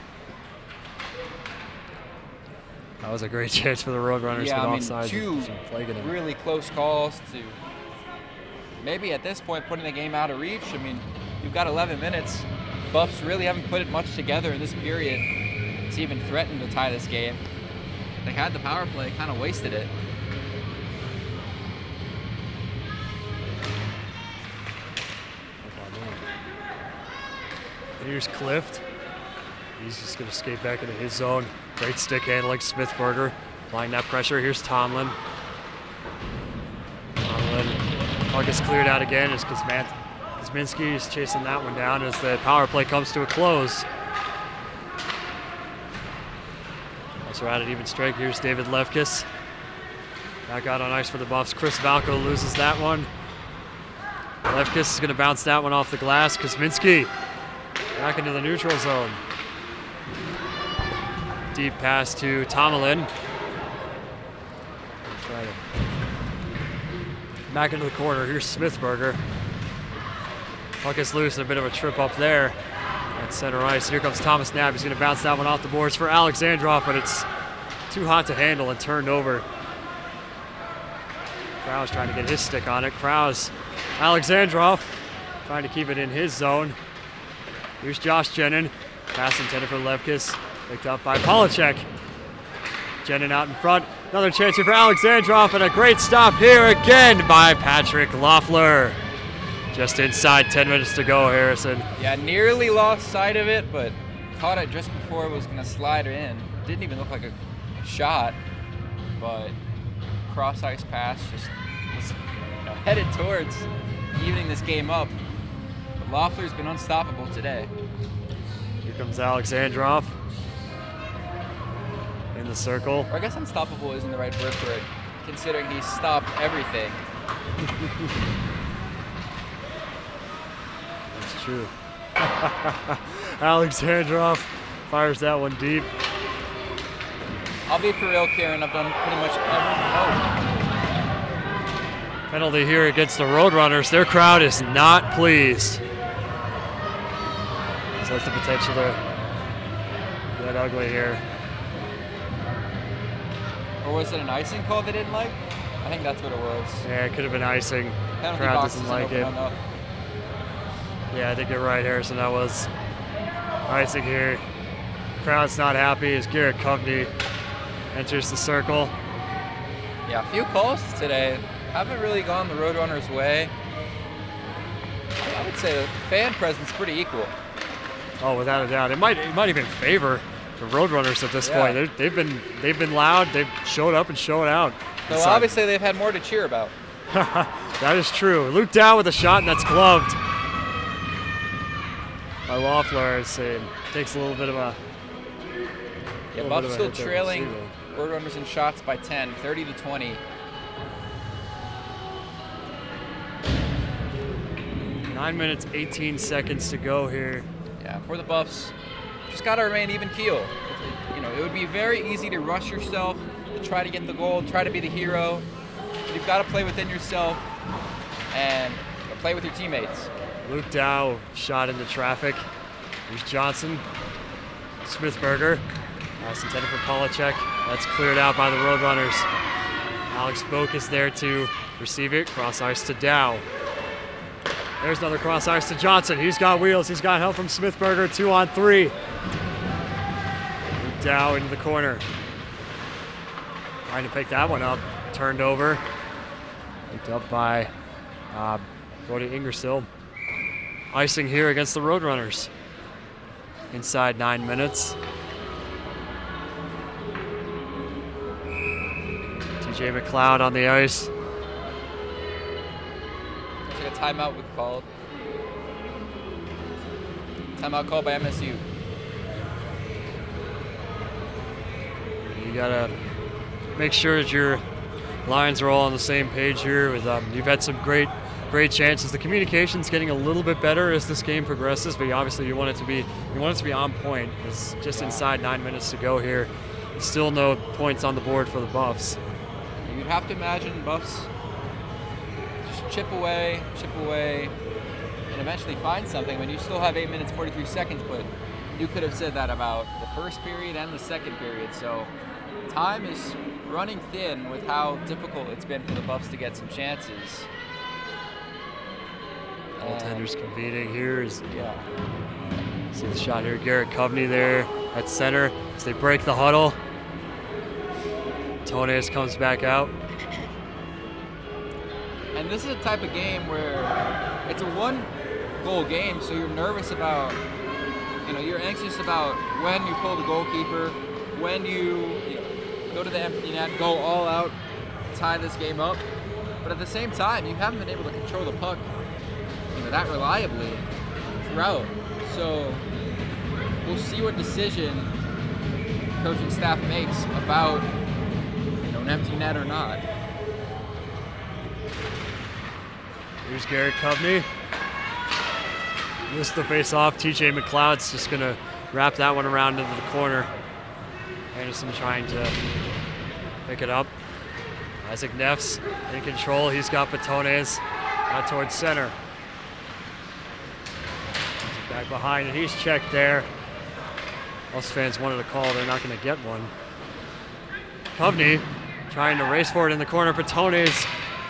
That was a great chance for the Roadrunners,
Yeah,
but
I mean,
offside.
two really close calls to maybe at this point putting the game out of reach. I mean, you've got 11 minutes. Buffs really haven't put it much together in this period to even threaten to tie this game. They had the power play, kind of wasted it.
Here's Clift. He's just going to skate back into his zone. Great stick handling, Smithberger applying that pressure. Here's Tomlin. Puck is cleared out again as Kuzminski is chasing that one down as the power play comes to a close. Also at an even strike. Here's David Lefkis. Back out on ice for the Buffs. Chris Valco loses that one. Lefkis is going to bounce that one off the glass. Kuzminski back into the neutral zone. Deep pass to Tomlin. Back into the corner. Here's Smithberger. Puck is loose and a bit of a trip up there at center ice. Here comes Thomas Knapp. He's going to bounce that one off the boards for Alexandrov, but it's too hot to handle and turned over. Krause trying to get his stick on it. Krause, Alexandrov trying to keep it in his zone. Here's Josh Jenin. Pass intended for Lefkis. Picked up by Polacek. Jenin out in front. Another chance here for Alexandrov, and a great stop here again by Patrick Loeffler. Just inside 10 minutes to go, Harrison.
Yeah, nearly lost sight of it, but caught it just before it was going to slide in. Didn't even look like a shot, but cross ice pass just was headed towards evening this game up. But Loeffler's been unstoppable today.
Here comes Alexandrov in the circle.
Or I guess unstoppable isn't the right word for it, considering he stopped everything.
That's true. Alexandrov fires that one deep.
I'll be for real, Kieran. I've done pretty much everything.
Penalty here against the Roadrunners. Their crowd is not pleased. So that's the potential to get ugly here.
Or was it an icing call they didn't like? I think that's what it was.
Yeah, it could have been icing.
Penalty
Crowd
box
doesn't
isn't
like
open
it.
enough.
Yeah, I think you're right, Harrison. That was icing here. Crowd's not happy as Garrett Kovney enters the circle.
Yeah, a few calls today haven't really gone the Roadrunners' way. I would say the fan presence pretty equal.
Oh, without a doubt. It might even favor the Roadrunners at this
Yeah.
point. They've been loud. They've showed up and showed out.
So obviously they've had more to cheer about.
That is true. Luke Dow with a shot, and that's gloved by Loeffler. Takes a little bit of a.
Yeah,
little bit
Buffs
of a
still
hit there,
trailing
receiver.
Roadrunners in shots by 10, 30-20.
9 minutes, 18 seconds to go here.
Yeah, for the Buffs, just got to remain even keel. You know, it would be very easy to rush yourself, to try to get the goal, try to be the hero. But you've got to play within yourself and play with your teammates.
Luke Dow shot into traffic. Here's Johnson. Smithberger. Pass intended for Polacek. That's cleared out by the Roadrunners. Alex Boak is there to receive it. Cross ice to Dow. There's another cross ice to Johnson. He's got wheels. He's got help from Smithberger. 2-on-3. Luke Dow into the corner. Trying to pick that one up. Turned over. Picked up by Brody Ingersill. Icing here against the Roadrunners. Inside 9 minutes. TJ McLeod on the ice.
Looks like a timeout was called. Timeout called by MSU.
You gotta make sure that your lines are all on the same page here. With you've had some great chances. The communication's getting a little bit better as this game progresses, but obviously you want it to be on point. It's just inside 9 minutes to go here. Still no points on the board for the Buffs.
You'd have to imagine Buffs just chip away, and eventually find something. When you still have 8 minutes 43 seconds, but you could have said that about the first period and the second period. So time is running thin with how difficult it's been for the Buffs to get some chances.
Goaltenders convening here.
Yeah.
See the shot here. Garrett Coveney there at center as they break the huddle. Tones comes back out.
And this is a type of game where it's a one-goal game, so you're nervous about, you're anxious about when you pull the goalkeeper, when you go to the empty net, go all out, tie this game up. But at the same time, you haven't been able to control the puck that reliably throughout. So we'll see what decision coaching staff makes about an empty net or not.
Here's Garrett Coveney. Missed the face-off. TJ McLeod's just going to wrap that one around into the corner. Anderson trying to pick it up. Isaac Neff's in control. He's got Batones out towards center. Back behind, and he's checked there. Most fans wanted a call. They're not going to get one. Coveney trying to race for it in the corner. Batones,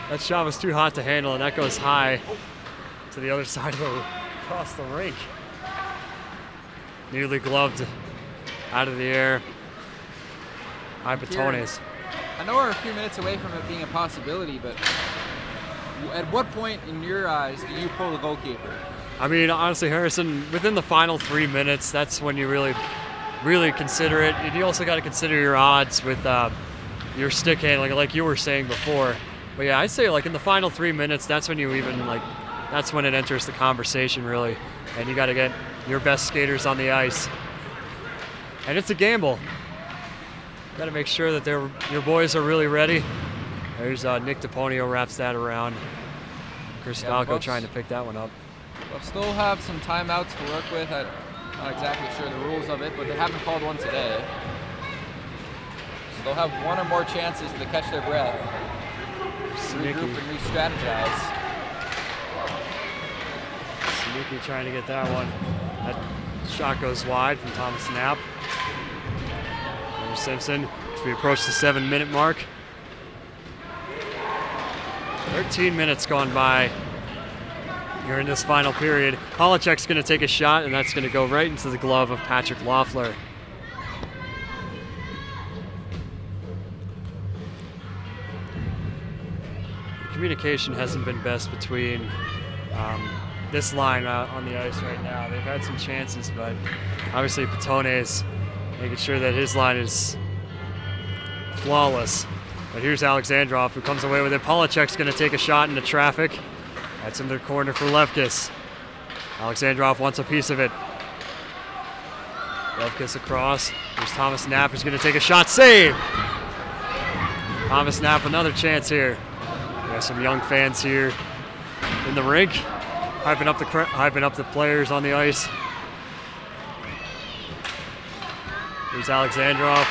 that shot was too hot to handle, and that goes high to the other side across the rink. Nearly gloved out of the air by Batones.
I know we're a few minutes away from it being a possibility, but at what point in your eyes do you pull the goalkeeper?
I mean, honestly, Harrison, within the final 3 minutes, that's when you really consider it. And you also got to consider your odds with your stick handling, like you were saying before. But yeah, I'd say in the final 3 minutes, that's when you that's when it enters the conversation, really. And you got to get your best skaters on the ice. And it's a gamble. You got to make sure that your boys are really ready. There's Nick DePonio wraps that around. Chris Falco trying to pick that one up.
They'll still have some timeouts to work with. I'm not exactly sure the rules of it, but they haven't called one today. So they'll have one or more chances to catch their breath, regroup and re-strategize.
Sneaky trying to get that one. That shot goes wide from Thomas Knapp. Under Simpson as we approach the 7-minute mark. 13 minutes gone by here in this final period. Polacek's going to take a shot, and that's going to go right into the glove of Patrick Loeffler. The communication hasn't been best between this line on the ice right now. They've had some chances, but obviously Petone is making sure that his line is flawless. But here's Alexandrov, who comes away with it. Polachek's going to take a shot into traffic. That's in the corner for Lefkis. Alexandrov wants a piece of it. Lefkis across. Here's Thomas Knapp, who's going to take a shot. Save! Thomas Knapp, another chance here. We have some young fans here in the rink, hyping up the players on the ice. Here's Alexandrov.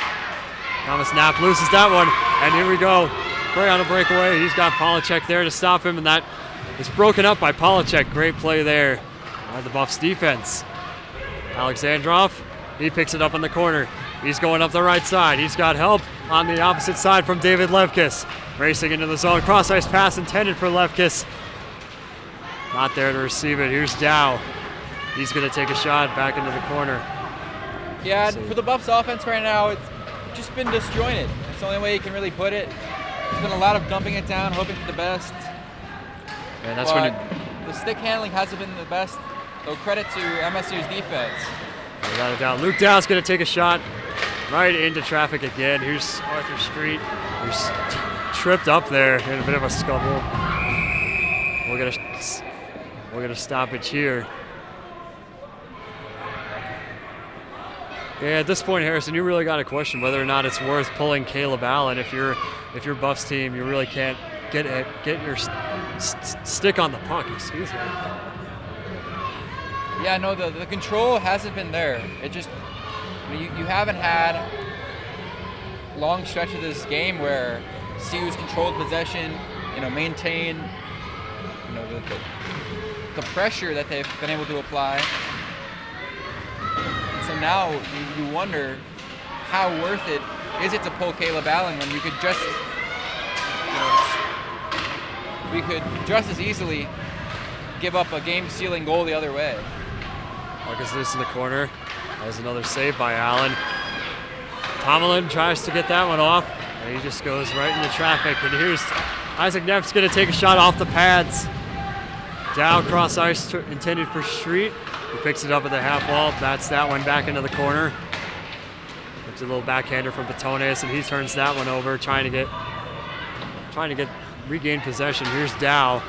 Thomas Knapp loses that one, and here we go. Frey on a breakaway. He's got Polachek there to stop him, and that is broken up by Polachek. Great play there by the Buffs defense. Alexandrov, he picks it up in the corner. He's going up the right side. He's got help on the opposite side from David Lefkis. Racing into the zone. Cross-ice pass intended for Lefkis. Not there to receive it. Here's Dow. He's going to take a shot back into the corner.
Yeah, for the Buffs offense right now, it's just been disjointed. That's the only way you can really put it. There's been a lot of dumping it down, hoping for the best.
And that's
but the stick handling hasn't been the best. So credit to MSU's defense.
Got it down. Luke Dow's going to take a shot right into traffic again. Here's Arthur Street, who's tripped up there in a bit of a scuffle. We're gonna stoppage here. Yeah, at this point, Harrison, you really got to question whether or not it's worth pulling Caleb Allen if you're Buffs team. You really can't get your stick on the puck. Excuse me.
Yeah, no, the control hasn't been there. It just you haven't had long stretch of this game where CU's controlled possession, maintain, the pressure that they've been able to apply. And so now you wonder how worth it is it to pull Caleb Allen when you could just, we could just as easily give up a game-sealing goal the other way.
Marcus loose in the corner. There's another save by Allen. Tomlin tries to get that one off, and he just goes right into traffic. And here's Isaac Neff's going to take a shot off the pads. Dow cross ice intended for Street. He picks it up at the half wall. Bats that one back into the corner. It's a little backhander from Patonis, and he turns that one over, trying to regain possession. Here's Dow.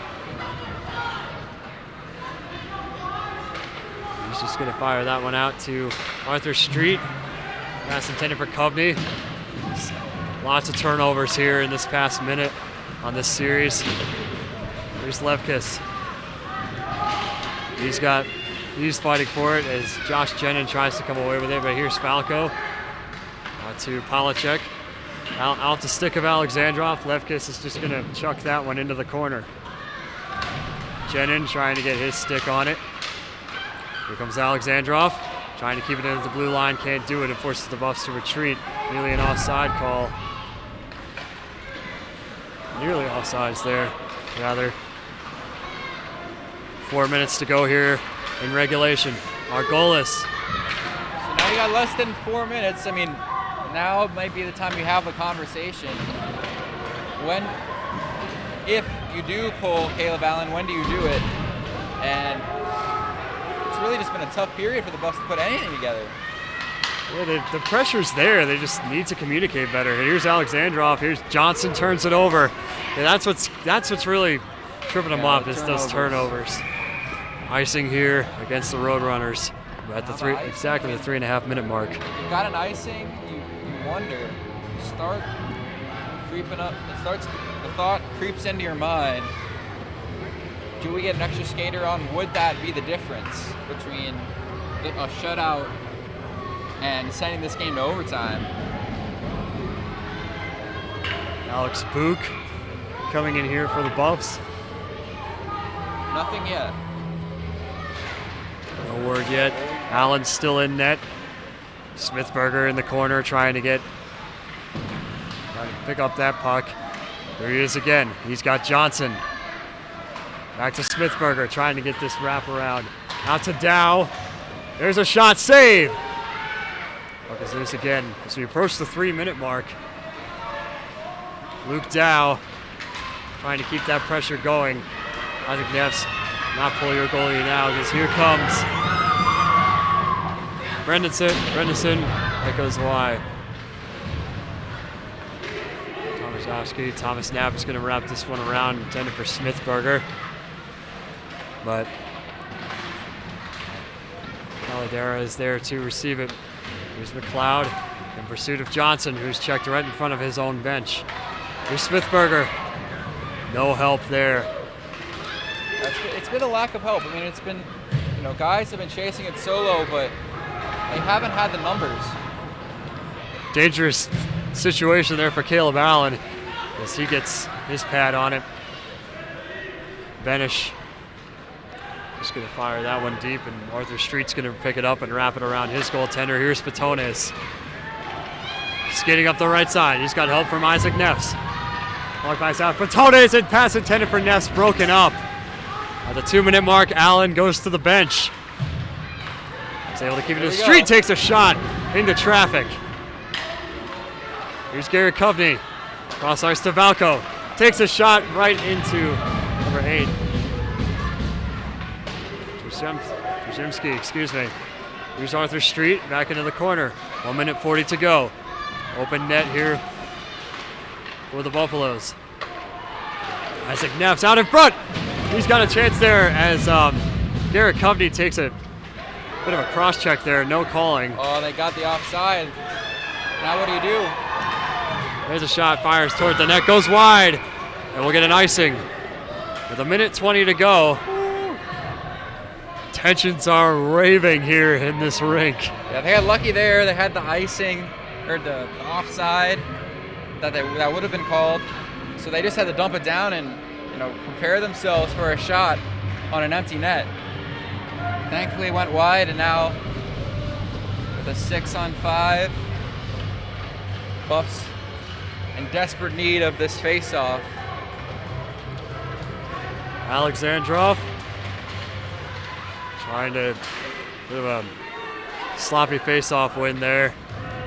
He's just going to fire that one out to Arthur Street. Pass intended for Kovney. Lots of turnovers here in this past minute on this series. Here's Lefkis. He's fighting for it as Josh Jenin tries to come away with it, but here's Falco to Polachek. Out the stick of Alexandrov. Lefkis is just going to chuck that one into the corner. Jenin trying to get his stick on it. Here comes Alexandrov, trying to keep it into the blue line, can't do it. It forces the Buffs to retreat. Nearly an offside call. Nearly offsides there, rather. 4 minutes to go here in regulation. Margolis.
So now you got less than 4 minutes. I mean, now might be the time you have a conversation. If you do pull Caleb Allen, when do you do it? And it's really just been a tough period for the Buffs to put anything together.
Yeah, the pressure's there. They just need to communicate better. Here's Alexandrov. Here's Johnson, turns it over. Yeah, that's what's really tripping them up is those turnovers. Icing here against the Roadrunners at the exactly the 3.5 minute mark.
You've got an icing. You wonder. You start creeping up. The thought creeps into your mind. Do we get an extra skater on? Would that be the difference between a shutout and sending this game to overtime?
Alex Book coming in here for the Buffs.
Nothing yet.
No word yet. Allen's still in net. Smithberger in the corner trying to pick up that puck. There he is again. He's got Johnson. Back to Smithberger trying to get this wraparound. Out to Dow. There's a shot, save! Puck is loose again as we approach the 3 minute mark. Luke Dow trying to keep that pressure going. Isaac Neff's not pull your goalie now, because here comes Brendanson. That goes wide. Thomas Knapp is going to wrap this one around, intended for Smithberger. But Calidera is there to receive it. Here's McLeod in pursuit of Johnson, who's checked right in front of his own bench. Here's Smithberger. No help there.
It's been a lack of help. I mean, it's been, guys have been chasing it solo, but they haven't had the numbers.
Dangerous situation there for Caleb Allen as he gets his pad on it. Benish just going to fire that one deep, and Arthur Street's going to pick it up and wrap it around his goaltender. Here's Patones. Skating up the right side. He's got help from Isaac Neffs. Long pass out. Patones, and pass intended for Neffs broken up. At the 2-minute mark, Allen goes to the bench. He's able to keep it to Street, takes a shot into traffic. Here's Garrett Kovney. Cross ice to Valco. Takes a shot right into number 8. Trzymski, excuse me. Here's Arthur Street back into the corner. 1:40 to go. Open net here for the Buffaloes. Isaac Neffs out in front. He's got a chance there as Garrett Kovney takes a bit of a cross check there. No calling.
Oh, they got the offside. Now what do you do?
There's a shot, fires toward the net, goes wide, and we'll get an icing. With 1:20 to go. Tensions are raving here in this rink.
Yeah, they got lucky there. They had the icing, or the offside that would have been called. So they just had to dump it down and prepare themselves for a shot on an empty net. Thankfully it went wide, and now with a 6-on-5, Buffs in desperate need of this face-off.
Alexandrov trying to bit of a sloppy face-off win there,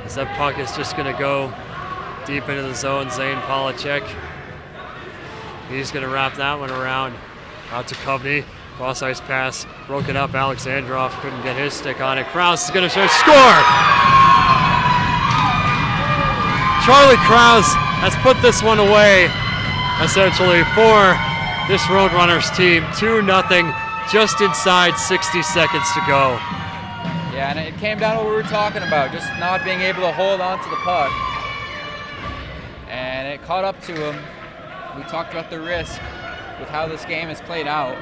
as that puck is just going to go deep into the zone. Zane Polacek, he's going to wrap that one around. Out to Kovney, cross ice pass broken up. Alexandrov couldn't get his stick on it. Krause is going to score. Charlie Krause has put this one away, essentially, for this Roadrunners team. 2-0, just inside 60 seconds to go.
Yeah, and it came down to what we were talking about, just not being able to hold on to the puck. And it caught up to him. We talked about the risk with how this game has played out.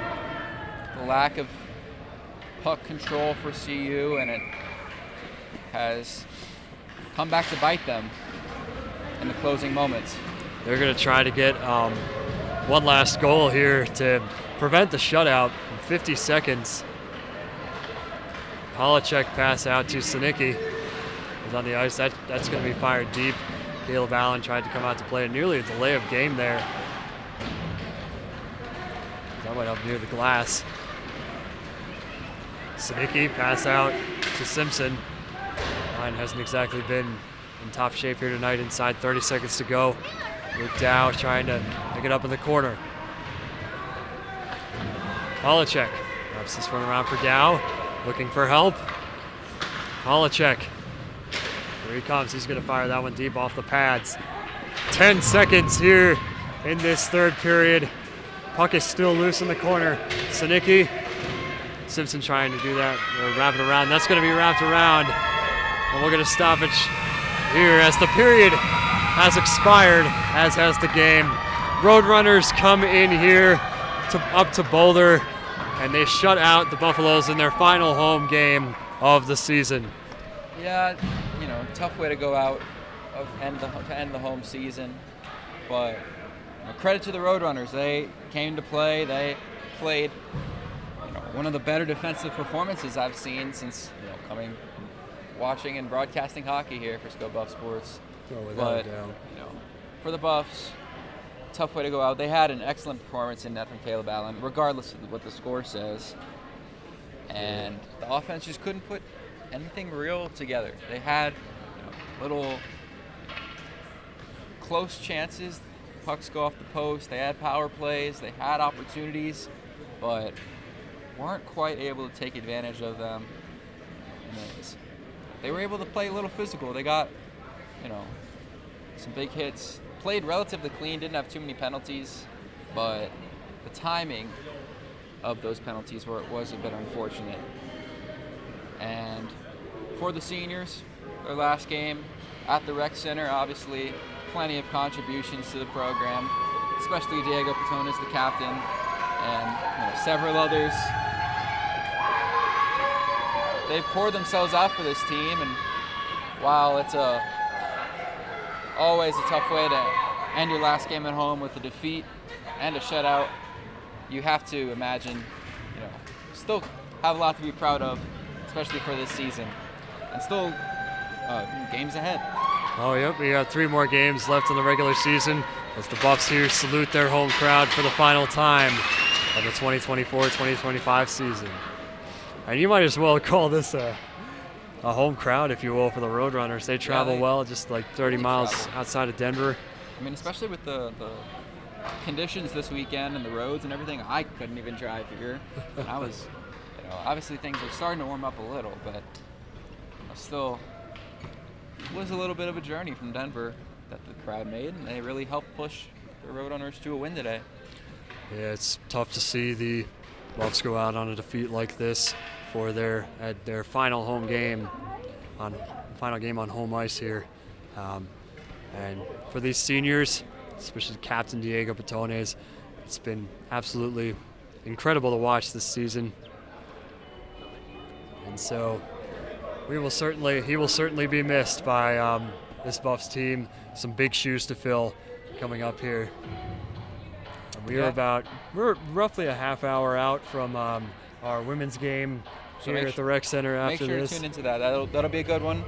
The lack of puck control for CU, and it has come back to bite them in the closing moments.
They're going to try to get one last goal here to prevent the shutout in 50 seconds. Polacek pass out to Sinicki. He's on the ice. That's going to be fired deep. Caleb Allen tried to come out to play nearly a delay of game there. That went up near the glass. Sinicki pass out to Simpson. Line hasn't exactly been in top shape here tonight. Inside 30 seconds to go. Luke Dow trying to pick it up in the corner. Polacek wraps this one around for Dow. Looking for help. Polacek. Here he comes. He's going to fire that one deep off the pads. 10 seconds here in this third period. Puck is still loose in the corner. Sinicki. Simpson trying to do that. Or wrap it around. That's going to be wrapped around. And we'll get a stoppage here as the period has expired, as has the game. Roadrunners come in here up to Boulder, and they shut out the Buffaloes in their final home game of the season.
Yeah, tough way to go out to end the home season, but credit to the Roadrunners. They came to play. They played one of the better defensive performances I've seen since watching and broadcasting hockey here for Sco Buff Sports.
Oh, without a doubt.
For the Buffs, tough way to go out. They had an excellent performance in net from Caleb Allen, regardless of what the score says. And the offense just couldn't put anything real together. They had little close chances. Pucks go off the post. They had power plays. They had opportunities, but weren't quite able to take advantage of them. They were able to play a little physical. They got, some big hits. Played relatively clean, didn't have too many penalties, but the timing of those penalties was a bit unfortunate. And for the seniors, their last game at the rec center, obviously plenty of contributions to the program, especially Diego Patones, the captain, and several others. They've poured themselves out for this team, and while it's always a tough way to end your last game at home with a defeat and a shutout, you have to imagine, still have a lot to be proud of, especially for this season, and still games ahead.
Oh, yep, we got 3 more games left in the regular season as the Buffs here salute their home crowd for the final time of the 2024-2025 season. And you might as well call this a home crowd, if you will, for the Roadrunners. They travel well, just like 30 miles outside of Denver.
I mean, especially with the conditions this weekend and the roads and everything, I couldn't even drive here. And I was, obviously things are starting to warm up a little, but still was a little bit of a journey from Denver that the crowd made, and they really helped push the Roadrunners to a win today.
Yeah, it's tough to see the Buffs go out on a defeat like this for their final home game on home ice here, and for these seniors, especially Captain Diego Patones, it's been absolutely incredible to watch this season. And so he will certainly be missed by this Buffs team. Some big shoes to fill coming up here. And we're roughly a half hour out from our women's game here at the rec center after this.
Make sure to tune into that. That'll be a good one.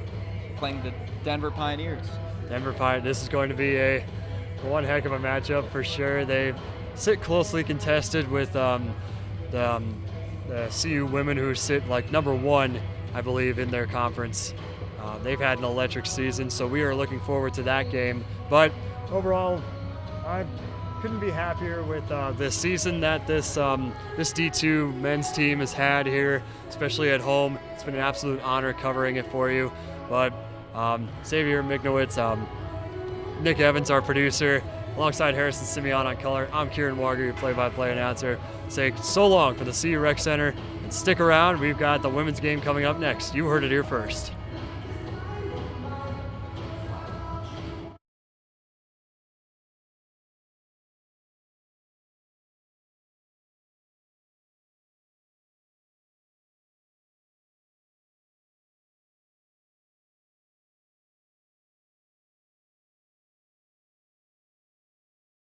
Playing the Denver Pioneers. This
is going to be one heck of a matchup for sure. They sit closely contested with the CU women, who sit like number 1, I believe, in their conference. They've had an electric season, so we are looking forward to that game. But overall, I couldn't be happier with the season that this D2 men's team has had here, especially at home. It's been an absolute honor covering it for you. But Xavier Mignowitz, Nick Evans, our producer, alongside Harrison Simeon on color, I'm Kieran Warger, your play-by-play announcer. Say so long for the CU Rec Center, and stick around. We've got the women's game coming up next. You heard it here first.